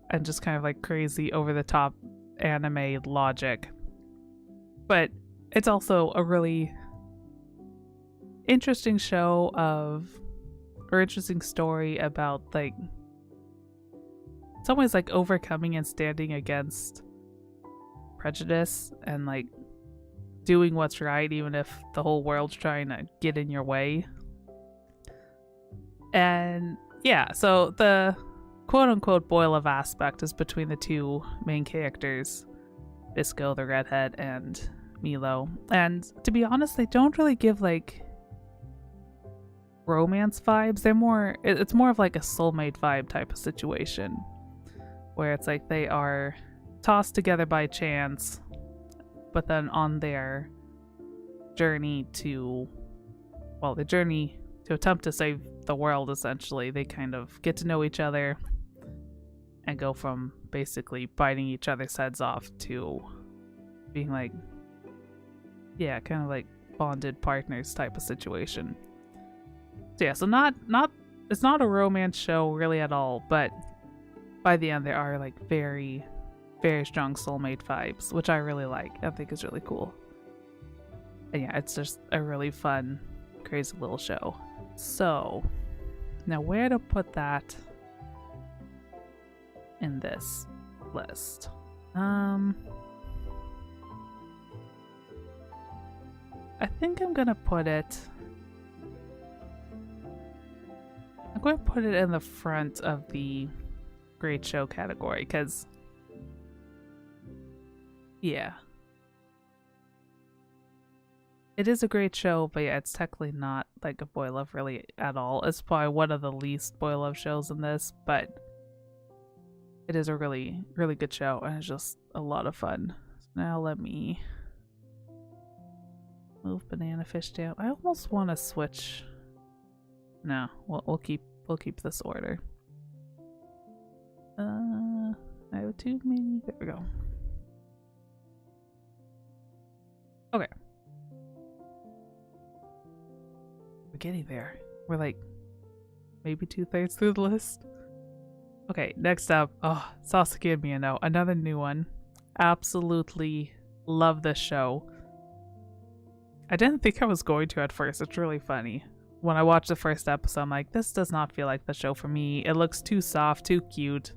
And just kind of like crazy over the top anime logic. But it's also a really interesting show or interesting story about like some ways like overcoming and standing against prejudice and like doing what's right even if the whole world's trying to get in your way. And yeah, so the quote-unquote boy love aspect is between the two main characters, Bisco the redhead and Milo. And to be honest, they don't really give like romance vibes. It's more of like a soulmate vibe type of situation, where it's like they are tossed together by chance, but then on their journey to attempt to save the world, essentially, they kind of get to know each other and go from basically biting each other's heads off to being like, yeah, kind of like bonded partners type of situation. So yeah, so it's not a romance show really at all, but by the end there are like very, very strong soulmate vibes, which I really like. I think is really cool. And yeah, it's just a really fun, crazy little show. So now where to put that in this list? I think I'm going to put it in the front of the great show category, because yeah, it is a great show, but yeah, it's technically not like a boy love really at all. It's probably one of the least boy love shows in this, but it is a really, really good show, and it's just a lot of fun. So now let me move Banana Fish down. I almost want to switch. No, we'll keep this order. I have too many. There we go. Okay. We're getting there. We're like maybe 2/3 through the list. Okay, next up, Sasuke and Miyano, another new one. Absolutely love this show. I didn't think I was going to at first. It's really funny. When I watched the first episode, I'm like, this does not feel like the show for me. It looks too soft, too cute.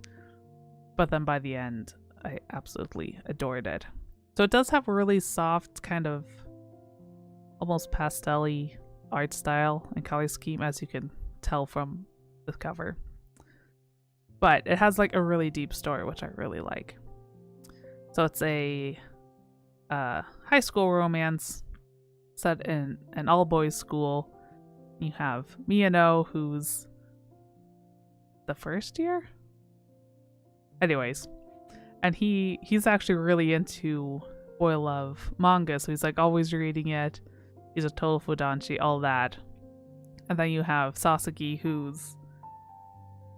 But then by the end, I absolutely adored it. So it does have a really soft, kind of almost pastel-y art style and color scheme, as you can tell from the cover. But it has like a really deep story, which I really like. So it's a high school romance set in an all-boys school. You have Miyano, who's the first year? Anyways, and he's actually really into boy love manga, so he's like always reading it. He's a total fudanshi, all that. And then you have Sasuke, who's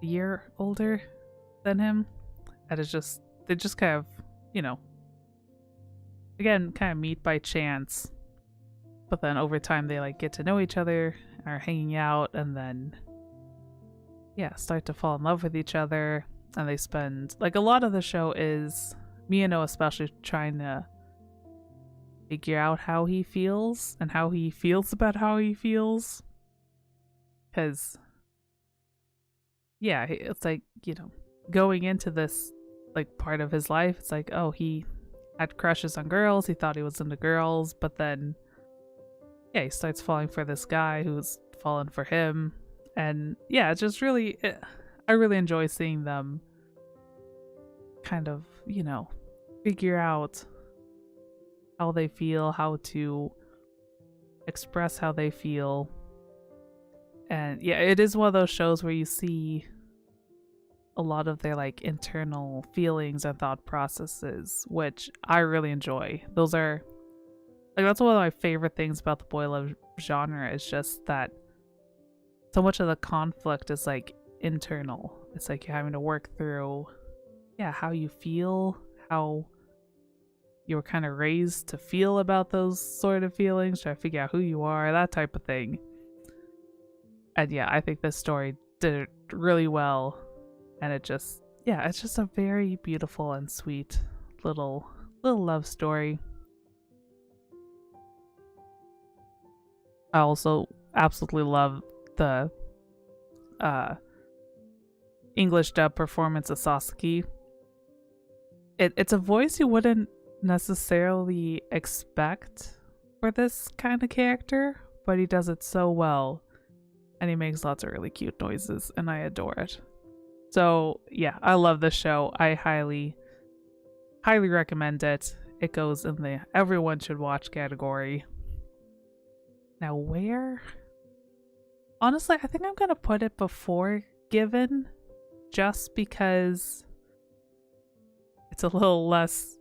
a year older than him. And it's just, they just kind of, you know, again, kind of meet by chance. But then over time they like get to know each other, are hanging out, and then yeah, start to fall in love with each other. And they spend, like, a lot of the show is Miyano especially trying to figure out how he feels and how he feels about how he feels. Because yeah, it's like, you know, going into this like part of his life, it's like, oh, he had crushes on girls, he thought he was into girls, but then yeah, he starts falling for this guy who's fallen for him. And yeah, it's just really, I really enjoy seeing them kind of, you know, figure out how they feel, how to express how they feel. And yeah, it is one of those shows where you see a lot of their like internal feelings and thought processes, which I really enjoy. Those are like, that's one of my favorite things about the boy love genre, is just that so much of the conflict is like internal. It's like you're having to work through, yeah, how you feel, how you were kind of raised to feel about those sort of feelings, try to figure out who you are, that type of thing. And yeah, I think this story did it really well. And it just, yeah, it's just a very beautiful and sweet little love story. I also absolutely love the English dub performance of Sasuke. It's a voice you wouldn't necessarily expect for this kind of character, but he does it so well, and he makes lots of really cute noises, and I adore it. So yeah, I love this show. I highly recommend it. It goes in the everyone should watch category. Now where? Honestly, I think I'm gonna put it before Given, just because it's a little less,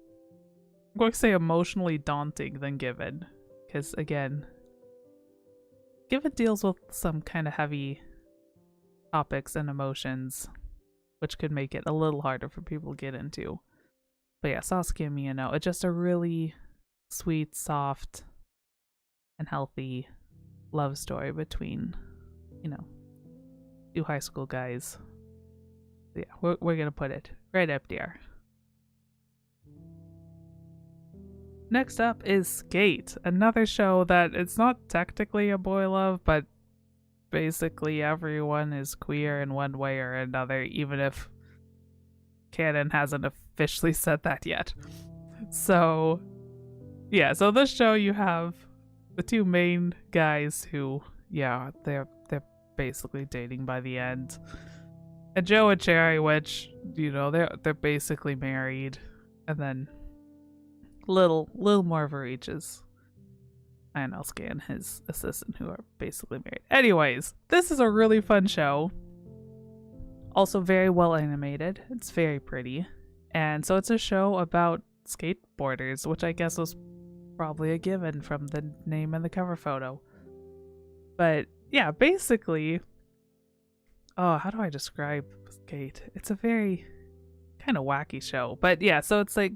I'm going to say, emotionally daunting than Given. Because again, Given deals with some kind of heavy topics and emotions, which could make it a little harder for people to get into. But yeah, Sasuke and Miyano, it's just a really sweet, soft, and healthy love story between, two high school guys. So yeah, we're gonna put it right up there. Next up is Skate, another show that it's not technically a boy love, but basically everyone is queer in one way or another, even if canon hasn't officially said that yet. So yeah, so this show you have the two main guys who, yeah, they're basically dating by the end. And Joe and Cherry, which, they're basically married, and then little more for each is Inosuke and his assistant, who are basically married. Anyways, this is a really fun show. Also very well animated. It's very pretty. And so it's a show about skateboarders, which I guess was probably a given from the name and the cover photo. But yeah, basically, how do I describe Skate? It's a very kind of wacky show. But yeah, so it's like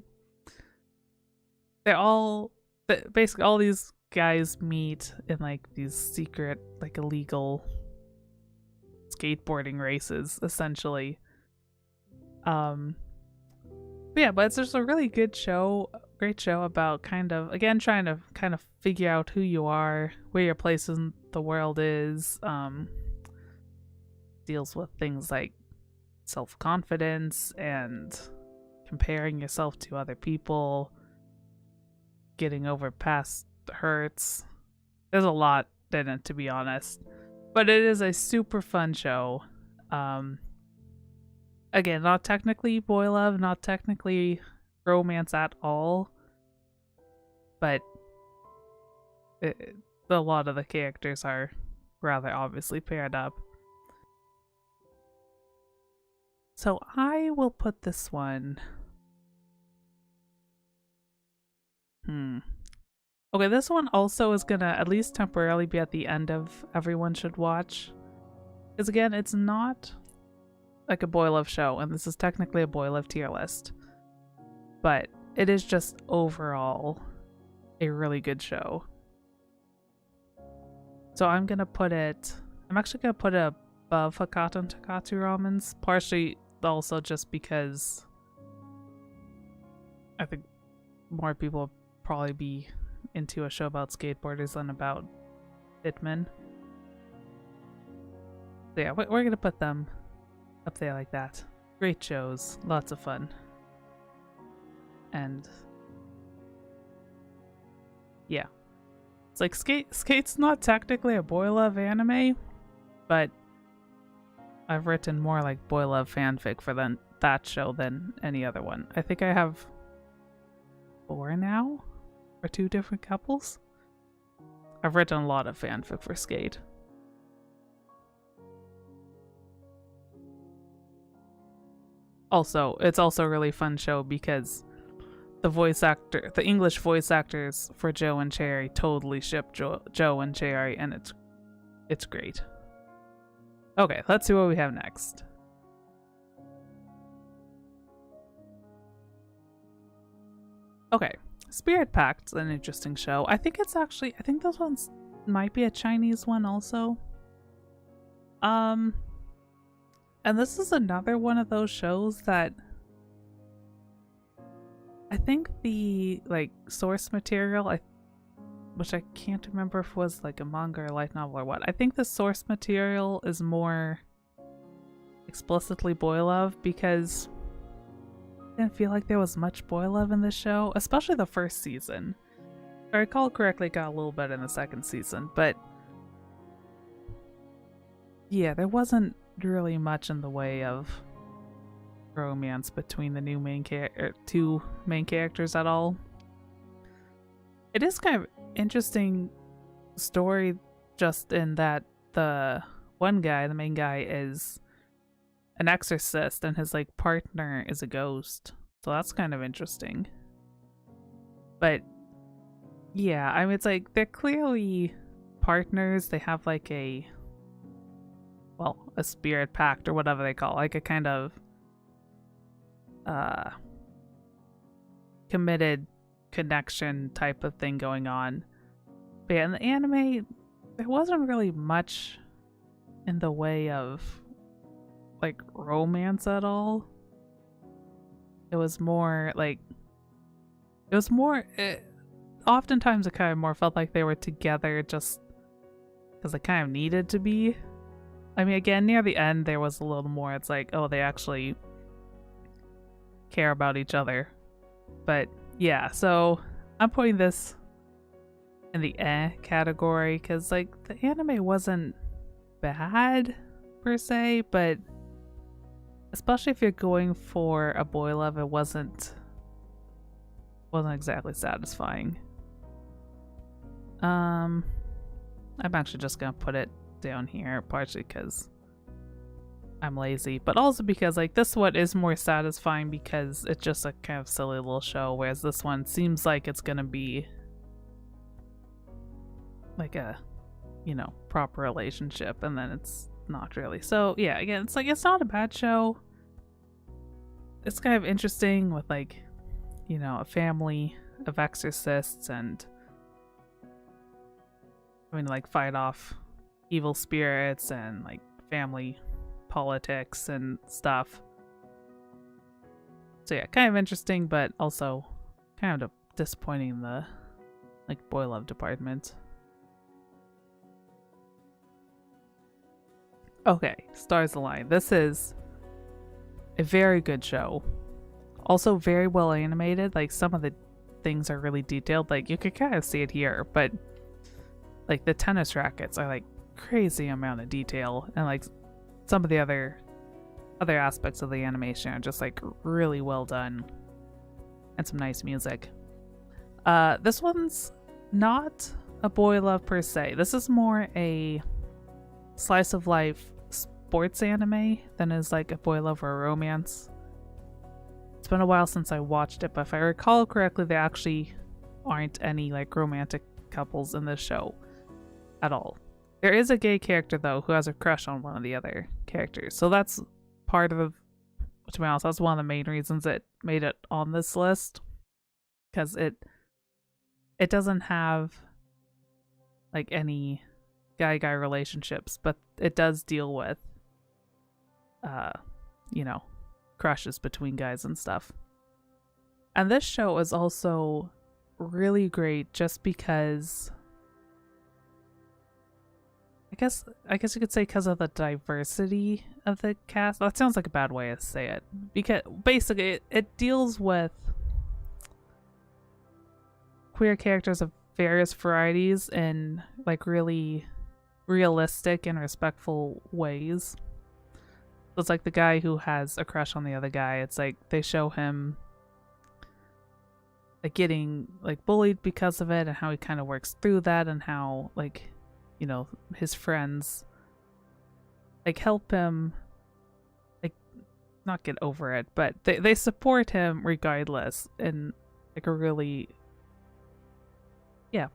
basically all these guys meet in like these secret, like illegal skateboarding races, essentially. But it's just a really good show, great show about kind of, again, trying to kind of figure out who you are, where your place in the world is. Deals with things like self-confidence and comparing yourself to other people, getting over past hurts. There's a lot in it, to be honest, but it is a super fun show. Again, not technically boy love, not technically romance at all, but a lot of the characters are rather obviously paired up. So I will put this one. Okay, this one also is gonna at least temporarily be at the end of Everyone Should Watch. Because again, it's not like a boy love show, and this is technically a boy love tier list. But it is just overall a really good show. So I'm actually gonna put it above Hakata and Takatsu Ramens, partially also just because I think more people will probably be into a show about skateboarders than about Hitman. So yeah, we're gonna put them up there like that. Great shows, lots of fun. And yeah, it's like Skate's not technically a boy love anime, but I've written more like boy love fanfic for that show than any other one. I think I have 4 now, or 2 different couples. I've written a lot of fanfic for Skate. Also, it's also a really fun show because the English voice actors for Joe and Cherry totally ship Joe and Cherry, and it's great. Okay, let's see what we have next. Okay, Spirit Pact's an interesting show. I think those ones might be a Chinese one also. And this is another one of those shows that I think the source material, which I can't remember if it was like a manga or a light novel or what. I think the source material is more explicitly boy love because I didn't feel like there was much boy love in this show, especially the first season. If I recall correctly, it got a little bit in the second season, but yeah, there wasn't really much in the way of romance between the two main characters at all. It is kind of interesting story just in that the main guy is an exorcist and his partner is a ghost, so that's kind of interesting. But yeah, I mean, it's they're clearly partners. They have a spirit pact or whatever they call, a kind of uh committed connection type of thing going on. But yeah, in the anime, there wasn't really much in the way of like romance at all. It was more like oftentimes it kind of more felt like they were together just because they kind of needed to be. I mean, again, near the end there was a little more, it's like, oh, they actually care about each other. But yeah, so I'm putting this in the category because like the anime wasn't bad per se, but especially if you're going for a boy love, it wasn't exactly satisfying. I'm actually just gonna put it down here, partially because I'm lazy, but also because like this one is more satisfying because it's just a kind of silly little show, whereas this one seems like it's gonna be like a, you know, proper relationship, and then it's not really. So yeah, again, it's like, it's not a bad show. It's kind of interesting with like, you know, a family of exorcists and having to like fight off evil spirits and like family politics and stuff. So yeah, kind of interesting, but also kind of disappointing in the like boy love department. Okay, Stars Align. This is a very good show. Also very well animated. Like some of the things are really detailed. Like you could kind of see it here, but like the tennis rackets are like crazy amount of detail, and like some of the other aspects of the animation are just like really well done, and some nice music. This one's not a boy love per se. This is more a slice of life sports anime than is like a boy love or a romance. It's been a while since I watched it, but if I recall correctly, there actually aren't any like romantic couples in this show at all. There is a gay character though who has a crush on one of the other characters, so that's part of, to be honest, that's one of the main reasons it made it on this list, because it doesn't have like any guy relationships, but it does deal with you know, crushes between guys and stuff. And this show is also really great just because I guess you could say because of the diversity of the cast. That sounds like a bad way to say it, because basically it deals with queer characters of various varieties in like really realistic and respectful ways. So it's like the guy who has a crush on the other guy, it's like they show him like getting like bullied because of it, and how he kind of works through that, and how like, you know, his friends like help him like not get over it, but they support him regardless in like a really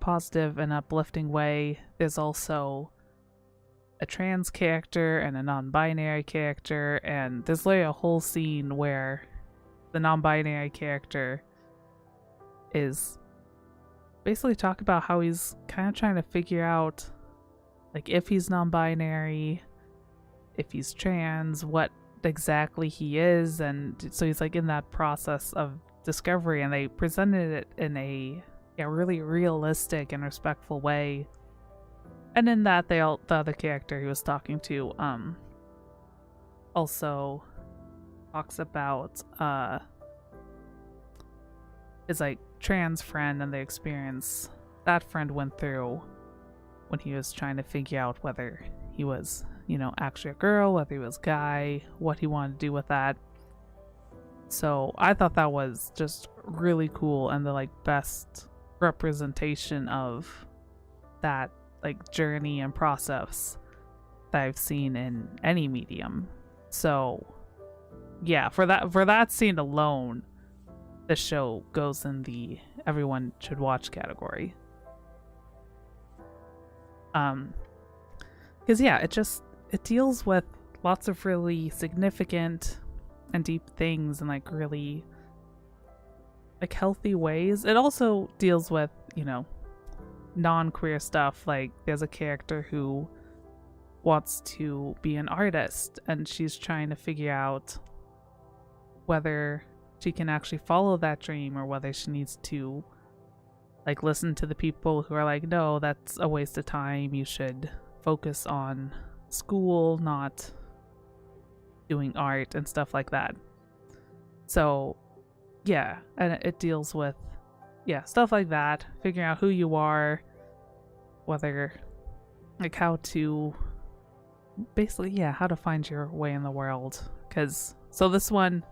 positive and uplifting way. There's also a trans character and a non-binary character, and there's like a whole scene where the non-binary character is basically talking about how he's kind of trying to figure out like if he's non-binary, if he's trans, what exactly he is, and so he's like in that process of discovery, and they presented it in a really realistic and respectful way. And in that, the other character he was talking to also talks about his like trans friend and the experience that friend went through when he was trying to figure out whether he was, you know, actually a girl, whether he was guy, what he wanted to do with that. So I thought that was just really cool, and the like best representation of that like journey and process that I've seen in any medium. So yeah, for that scene alone, the show goes in the everyone should watch category. Because yeah, it deals with lots of really significant and deep things in like really like healthy ways. It also deals with, you know, non-queer stuff. Like there's a character who wants to be an artist and she's trying to figure out whether she can actually follow that dream or whether she needs to like listen to the people who are like, no, that's a waste of time, you should focus on school, not doing art and stuff like that. So yeah, and it deals with stuff like that, figuring out who you are, whether like how to basically how to find your way in the world. Because so this one,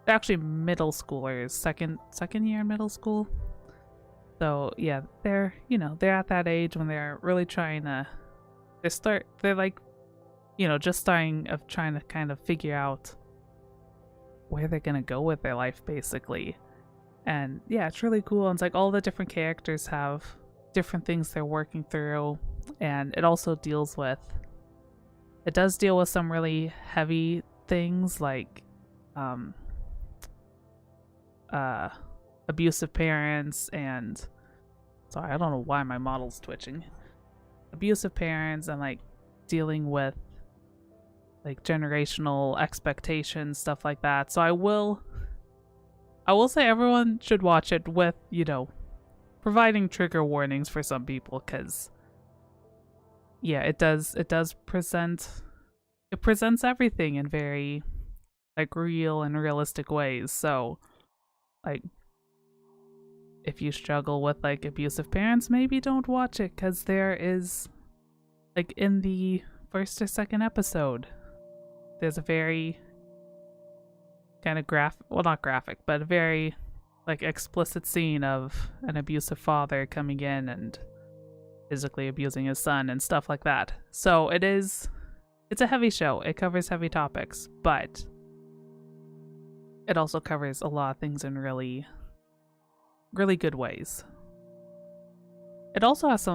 they're actually middle schoolers, second year in middle school. So yeah, they're at that age when they're really trying to they're like, you know, just starting of trying to kind of figure out where they're gonna go with their life basically. And yeah, it's really cool. And it's like all the different characters have different things they're working through, and it also does deal with some really heavy things like abusive parents and sorry, I don't know why my model's twitching. Abusive parents and like dealing with like generational expectations, stuff like that. So I will say everyone should watch it with, you know, providing trigger warnings for some people, because yeah, it presents everything in very like real and realistic ways. So like if you struggle with like abusive parents, maybe don't watch it, because there is like in the first or second episode there's a very kind of not graphic, but a very like explicit scene of an abusive father coming in and physically abusing his son and stuff like that. So it's a heavy show. It covers heavy topics, but it also covers a lot of things in really, really good ways. It also has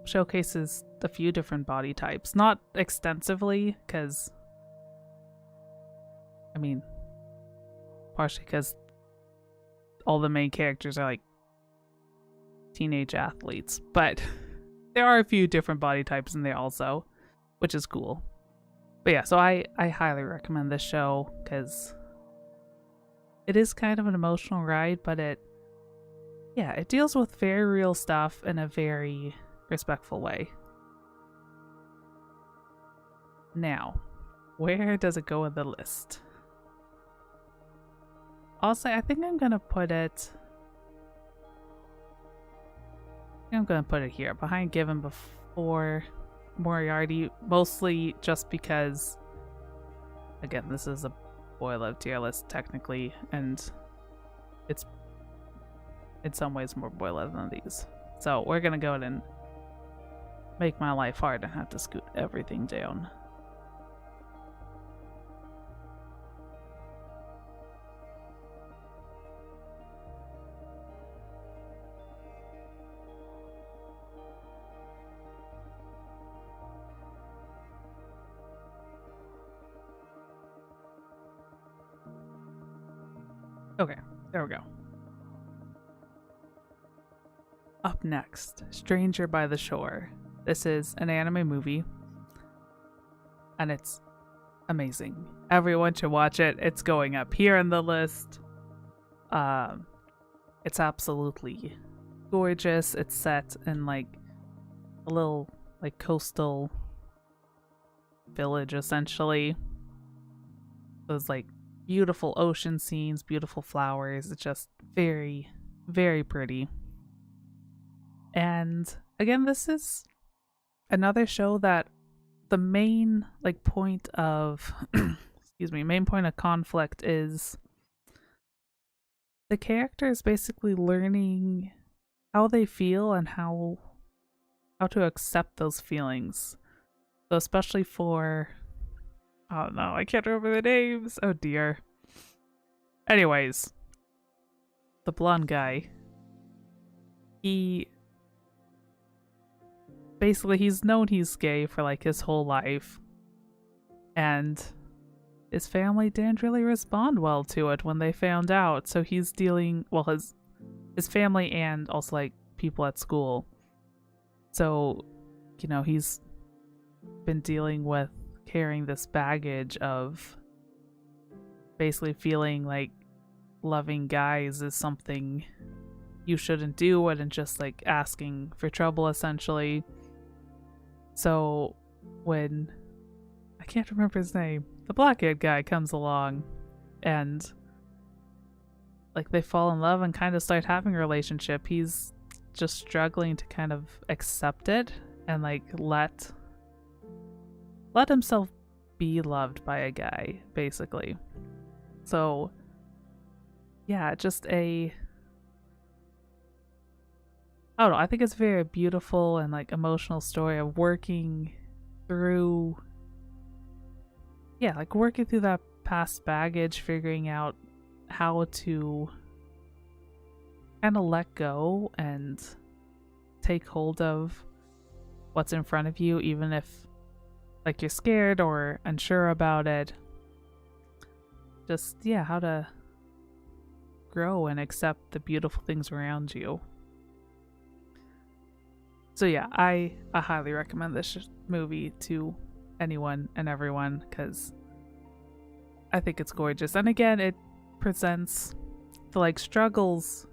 showcases a few different body types, not extensively, because I mean, partially because all the main characters are like teenage athletes, but there are a few different body types in there also, which is cool. But yeah, so I highly recommend this show because it is kind of an emotional ride, but it deals with very real stuff in a very respectful way. Now, where does it go in the list? Also, I think I'm gonna put it here, behind Given, before Moriarty, mostly just because, again, this is a boy love tier list technically, and it's in some ways more boy love than these. So we're gonna go ahead and make my life hard and have to scoot everything down. Okay, there we go. Up next, Stranger by the Shore. This is an anime movie, and it's amazing. Everyone should watch it. It's going up here in the list. It's absolutely gorgeous. It's set in like a little like coastal village, essentially. Those like beautiful ocean scenes, beautiful flowers. It's just very, very pretty. And again, this is another show that the main like point of main point of conflict is the characters basically learning how they feel and how to accept those feelings. So especially for, oh no, I can't remember the names. Oh dear. Anyways, the blonde guy, he's known he's gay for like his whole life, and his family didn't really respond well to it when they found out. So he's dealing, well, his family and also like people at school. So, you know, he's been dealing with carrying this baggage of basically feeling like loving guys is something you shouldn't do and just like asking for trouble essentially. So when, I can't remember his name, the black-haired guy comes along and like they fall in love and kind of start having a relationship, he's just struggling to kind of accept it and like let himself be loved by a guy, basically. So yeah, just I don't know, I think it's a very beautiful and like emotional story of working through that past baggage, figuring out how to kind of let go and take hold of what's in front of you, even if like you're scared or unsure about it. Just, yeah, how to grow and accept the beautiful things around you. So yeah, I highly recommend this movie to anyone and everyone because I think it's gorgeous. And again, it presents the like struggles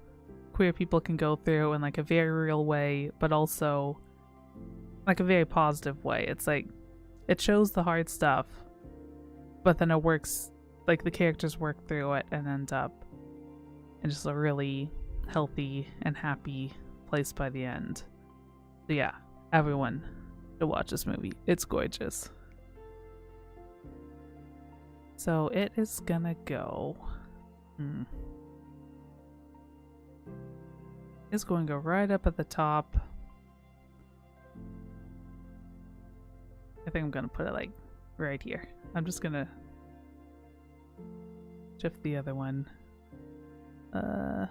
queer people can go through in like a very real way, but also like a very positive way. It's like it shows the hard stuff, but then it works, like the characters work through it and end up in just a really healthy and happy place by the end. So yeah, everyone should watch this movie. It's gorgeous. So it is gonna go. It's going to go right up at the top. I think I'm gonna put it like right here. I'm just gonna shift the other one. I'm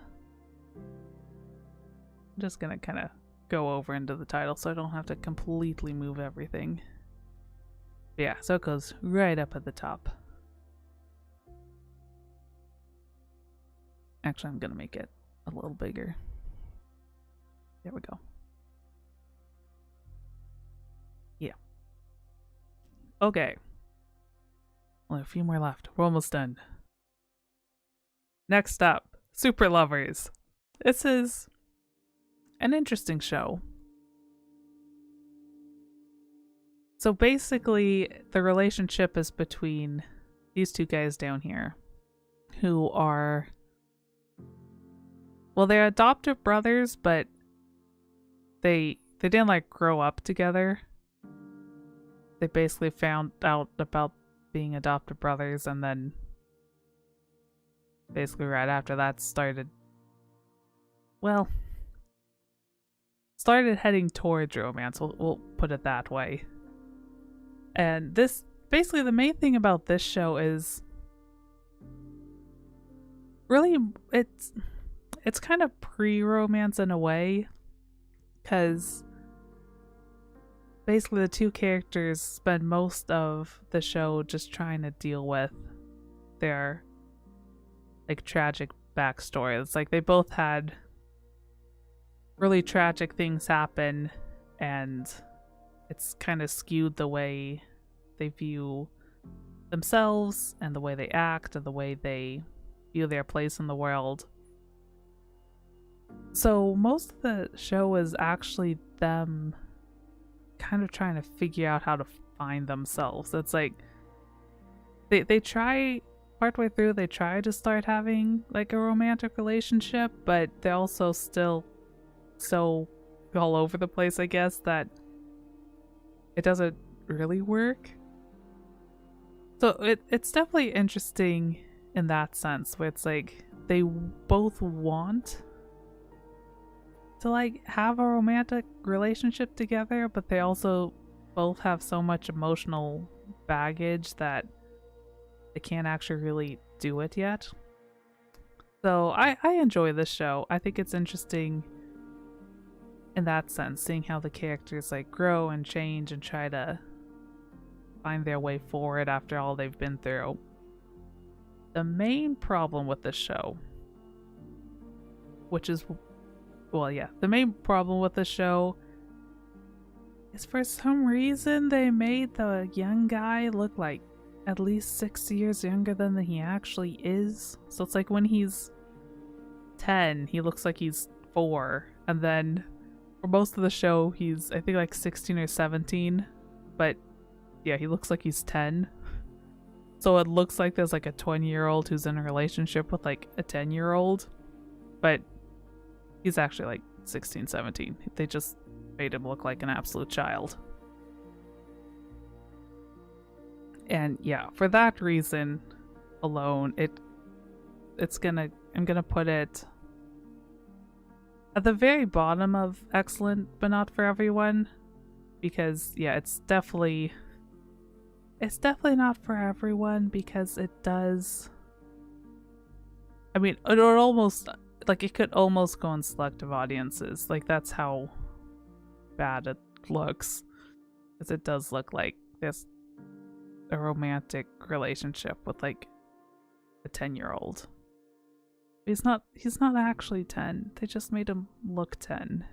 just gonna kind of go over into the title so I don't have to completely move everything. But yeah, so it goes right up at the top. Actually, I'm gonna make it a little bigger. There we go. Yeah. Okay. Only a few more left. We're almost done. Next up, Super Lovers. This is an interesting show. So basically, the relationship is between these two guys down here who are, well, they're adoptive brothers, but they didn't like grow up together. They basically found out about being adoptive brothers and then basically right after that started heading towards romance. We'll put it that way. And this, basically the main thing about this show is really it's kind of pre-romance in a way, because basically the two characters spend most of the show just trying to deal with their like tragic backstory. It's like they both had really tragic things happen, and it's kind of skewed the way they view themselves and the way they act and the way they view their place in the world. So most of the show is actually them kind of trying to figure out how to find themselves. It's like they try, partway through they try to start having like a romantic relationship, but they're also still so all over the place, I guess, that it doesn't really work. So it's definitely interesting in that sense, where it's like they both want to like have a romantic relationship together, but they also both have so much emotional baggage that they can't actually really do it yet. So I enjoy this show. I think it's interesting in that sense, seeing how the characters like grow and change and try to find their way forward after all they've been through. the main problem with this show, which is, well, yeah, the main problem with the show is for some reason they made the young guy look like at least 6 years younger than he actually is. So it's like when he's 10, he looks like he's 4, and then for most of the show he's, I think, like 16 or 17, but yeah, he looks like he's 10. So it looks like there's like a 20-year-old who's in a relationship with like a 10-year-old, but he's actually like 16, 17. They just made him look like an absolute child. And yeah, for that reason alone, I'm gonna put it at the very bottom of excellent but not for everyone, because yeah, it's definitely not for everyone, because it does, I mean, it would almost, like, it could almost go in selective audiences. Like, that's how bad it looks, because it does look like there's a romantic relationship with like a 10-year-old. He's not actually 10. They just made him look 10.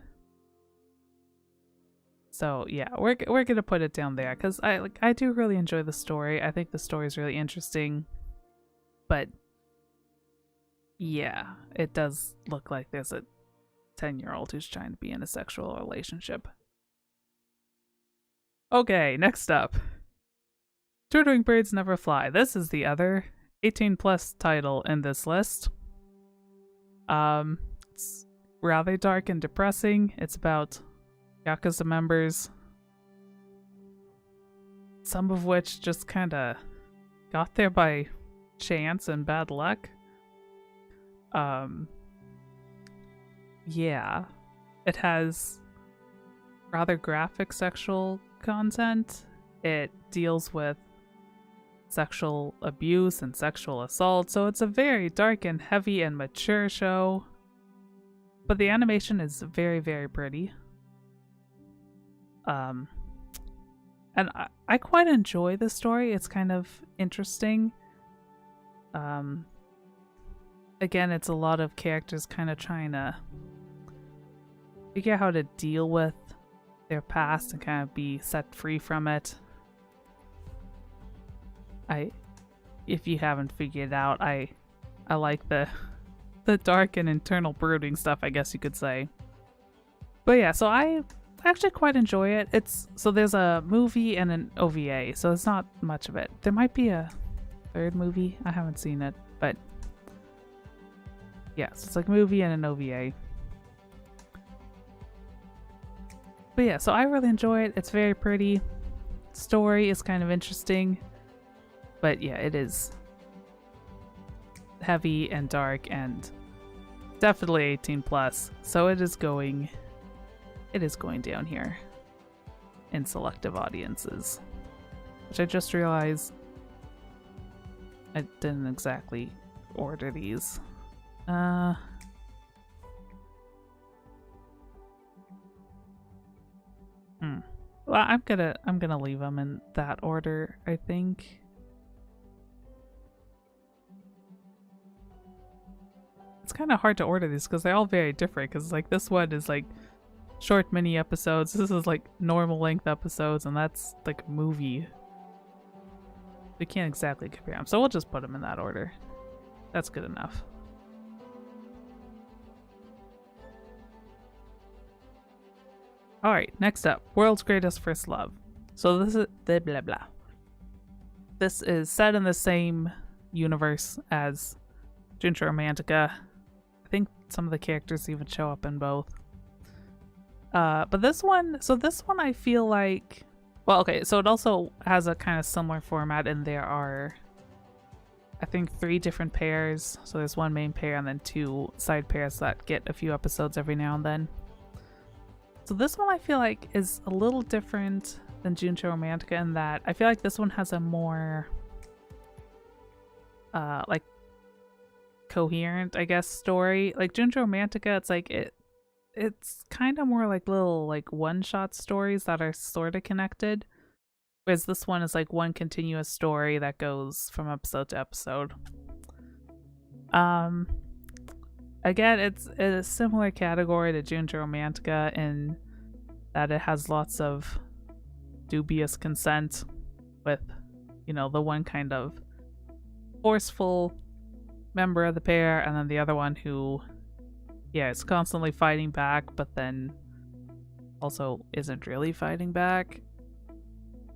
So yeah, we're gonna put it down there, because I do really enjoy the story. I think the story is really interesting, but yeah, it does look like there's a 10-year-old who's trying to be in a sexual relationship. Okay, next up, Twittering Birds Never Fly. This is the other 18+ title in this list. It's rather dark and depressing. It's about Yakuza members, some of which just kind of got there by chance and bad luck. Yeah, it has rather graphic sexual content. It deals with sexual abuse and sexual assault, so it's a very dark and heavy and mature show, but the animation is very, very pretty. And I quite enjoy the story. It's kind of interesting. Again, it's a lot of characters kind of trying to figure out how to deal with their past and kind of be set free from it. If you haven't figured it out, I like the dark and internal brooding stuff, I guess you could say. But yeah, so I actually quite enjoy it. So there's a movie and an OVA, so it's not much of it. There might be a third movie. I haven't seen it, but yeah, so it's like a movie and an OVA. But yeah, so I really enjoy it. It's very pretty. Story is kind of interesting. But yeah, it is heavy and dark and definitely 18+. So it is going down here in selective audiences, which I just realized I didn't exactly order these. Well, I'm gonna leave them in that order, I think. It's kind of hard to order these because they're all very different, because like this one is like short mini episodes, this is like normal length episodes, and that's like a movie. We can't exactly compare them, so we'll just put them in that order. That's good enough. Alright, next up, World's Greatest First Love. So this is the blah blah. This is set in the same universe as Juju Romantica. I think some of the characters even show up in both. But this one I feel like, well, okay, so it also has a kind of similar format, and there are, I think, 3 different pairs. So there's one main pair and then 2 side pairs that get a few episodes every now and then. So this one I feel like is a little different than Juju Romantica in that I feel like this one has a more like coherent, I guess, story. Like Juju Romantica, it's like it's kind of more like little like one-shot stories that are sort of connected, whereas this one is like one continuous story that goes from episode to episode. Um, again, it's a similar category to Juju Romantica in that it has lots of dubious consent with, you know, the one kind of forceful member of the pair and then the other one who, yeah, is constantly fighting back, but then also isn't really fighting back.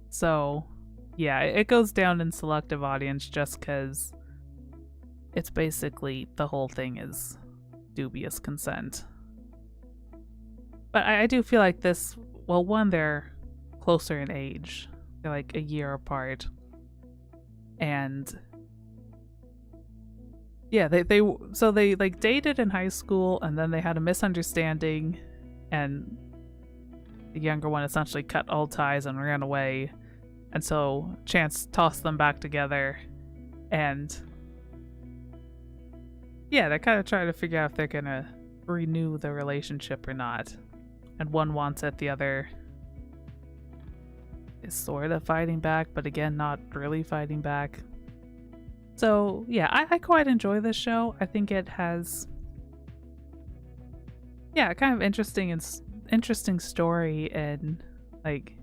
So, yeah, it goes down in selective audience just because it's basically the whole thing is dubious consent. But I do feel like this, well, one, they're closer in age. They're like a year apart. And yeah, they like dated in high school and then they had a misunderstanding and the younger one essentially cut all ties and ran away. And so Chance tossed them back together and yeah, they're kind of trying to figure out if they're gonna renew the relationship or not. And one wants it, the other is sort of fighting back, but again, not really fighting back. So yeah, I quite enjoy this show. I think it has, yeah, kind of interesting story, and like,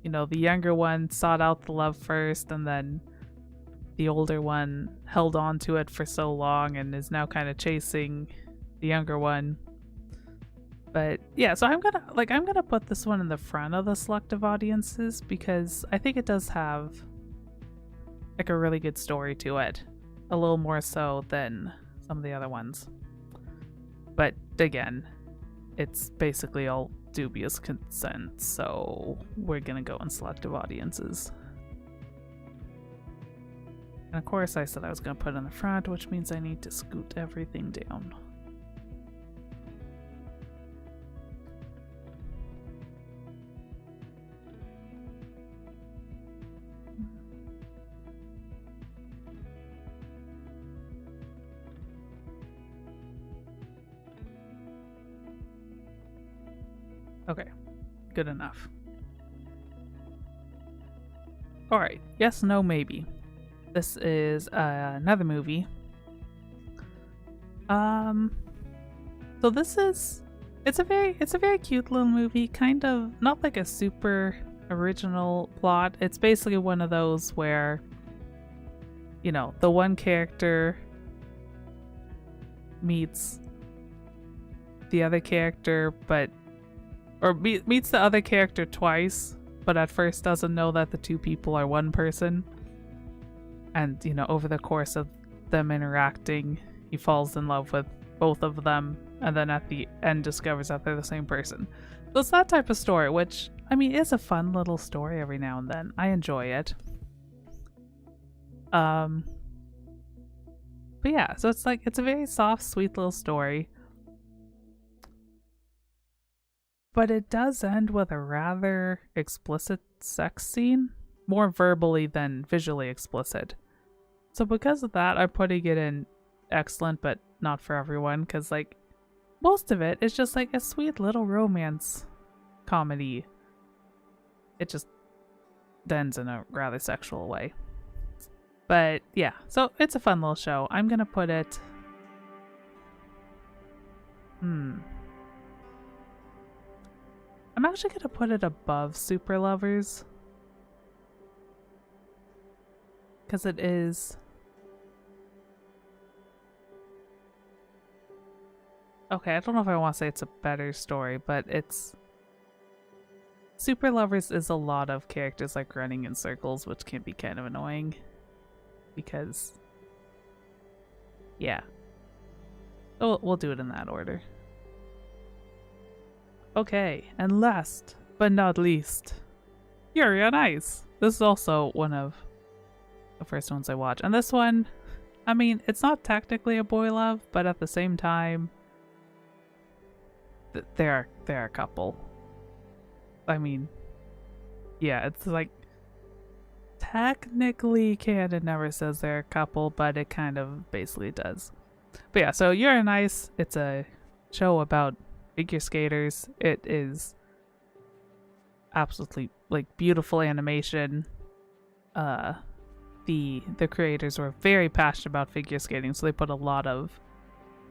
you know, the younger one sought out the love first, and then the older one held on to it for so long and is now kind of chasing the younger one. But yeah, so I'm gonna put this one in the front of the selective audiences because I think it does have like a really good story to it, a little more so than some of the other ones. But again, it's basically all dubious consent, so we're gonna go in selective audiences. And of course I said I was gonna put it in the front, which means I need to scoot everything down. Okay, good enough. Alright, yes, no, maybe. This is another movie. So this is, it's a very cute little movie, kind of not like a super original plot. It's basically one of those where, you know, the one character meets the other character, meets the other character twice, but at first doesn't know that the two people are one person. And, you know, over the course of them interacting, he falls in love with both of them, and then at the end discovers that they're the same person. So it's that type of story, which, I mean, is a fun little story every now and then. I enjoy it. But yeah, so it's a very soft, sweet little story. But it does end with a rather explicit sex scene, more verbally than visually explicit. So because of that, I'm putting it in excellent, but not for everyone, because like most of it is just like a sweet little romance comedy. It just ends in a rather sexual way. But yeah, so it's a fun little show. I'm gonna put it... I'm actually gonna put it above Super Lovers. Because it is... Okay, I don't know if I want to say it's a better story, but it's... Super Lovers is a lot of characters like running in circles, which can be kind of annoying. Because... yeah. So we'll do it in that order. Okay, and last but not least, Yuri on Ice. This is also one of the first ones I watched. And this one, I mean, it's not technically a boy love, but at the same time, they're a couple. I mean, yeah, it's like, technically canon never says they're a couple, but it kind of basically does. But yeah, so Yuri on Ice, it's a show about figure skaters. It is absolutely like beautiful animation. the creators were very passionate about figure skating, so they put a lot of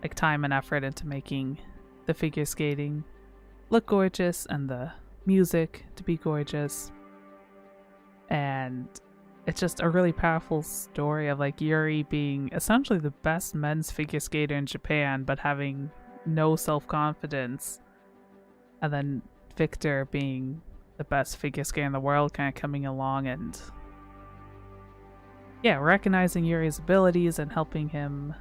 like time and effort into making the figure skating look gorgeous and the music to be gorgeous. And it's just a really powerful story of like Yuri being essentially the best men's figure skater in Japan, but having no self-confidence, and then Victor being the best figure skater in the world, kind of coming along and recognizing Yuri's abilities and helping him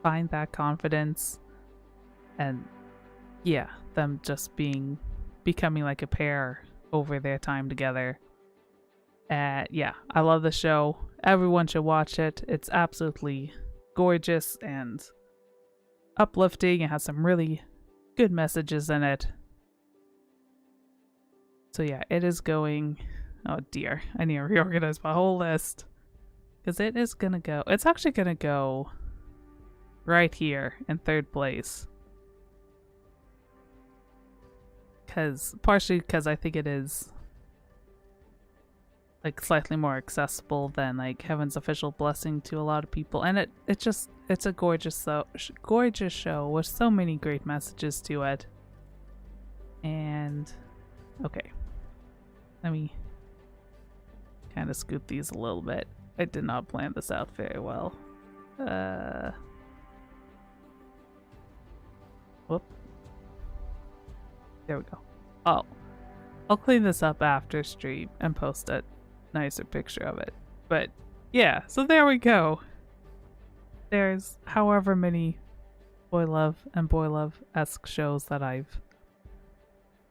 find that confidence, and them just becoming like a pair over their time together. I love the show. Everyone should watch it. It's absolutely gorgeous and uplifting. It has some really good messages in it. So yeah, it is going... Oh dear, I need to reorganize my whole list. Because it's actually gonna go right here in 3rd place. Partially because I think it is like slightly more accessible than like Heaven's Official Blessing to a lot of people, and it's a gorgeous show with so many great messages to it. And okay, let me kind of scoot these a little bit. I did not plan this out very well. Whoop. There we go. Oh, I'll clean this up after stream and post a nicer picture of it. But yeah, so there we go. There's however many boy love and boy love-esque shows that I've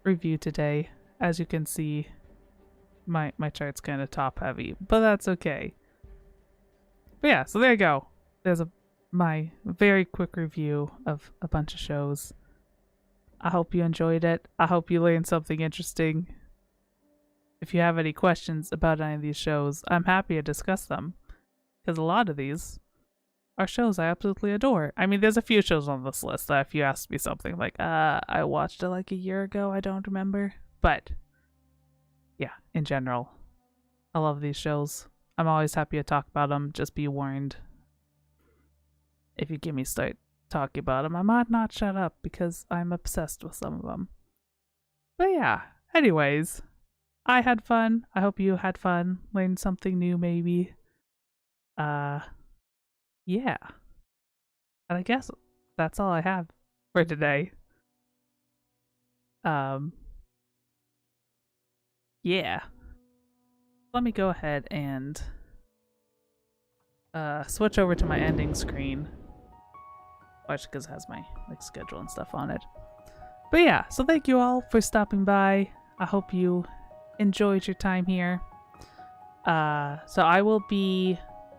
reviewed today. As you can see, my chart's kind of top heavy, but that's okay. But yeah, so there you go. There's my very quick review of a bunch of shows. I hope you enjoyed it. I hope you learned something interesting. If you have any questions about any of these shows, I'm happy to discuss them, because a lot of these are shows I absolutely adore. I mean, there's a few shows on this list that if you ask me something like, I watched it like a year ago, I don't remember. But yeah, in general, I love these shows. I'm always happy to talk about them. Just be warned, if you get me start talking about them, I might not shut up because I'm obsessed with some of them. But yeah, anyways, I had fun. I hope you had fun. Learned something new maybe. Yeah. And I guess that's all I have for today. Yeah. Let me go ahead and switch over to my ending screen. Watch, because it has my like schedule and stuff on it. But yeah, so thank you all for stopping by. I hope you enjoyed your time here. So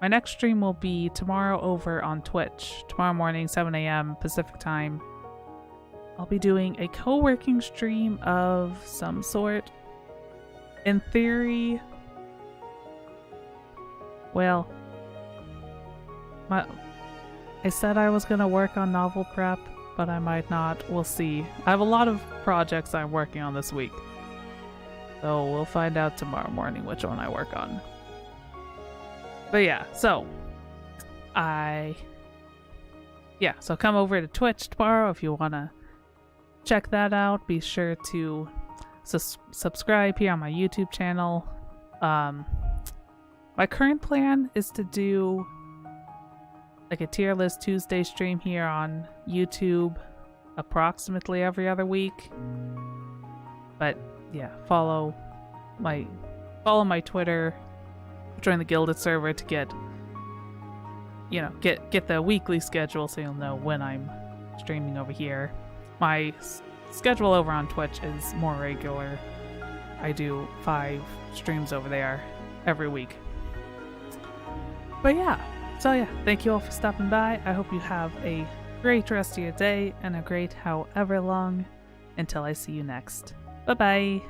my next stream will be tomorrow over on Twitch. Tomorrow morning, 7 a.m. Pacific time. I'll be doing a co-working stream of some sort. In theory, well, I said I was gonna work on novel prep, but I might not. We'll see. I have a lot of projects I'm working on this week, so we'll find out tomorrow morning which one I work on. But yeah, so so come over to Twitch tomorrow if you wanna check that out. Be sure to subscribe here on my YouTube channel. My current plan is to do like a tier list Tuesday stream here on YouTube approximately every other week. But yeah, follow my Twitter, join the Gilded server to get the weekly schedule so you'll know when I'm streaming over here. My schedule over on Twitch is more regular. I do 5 streams over there every week. But yeah, so yeah, thank you all for stopping by. I hope you have a great rest of your day and a great however long until I see you next. Bye bye.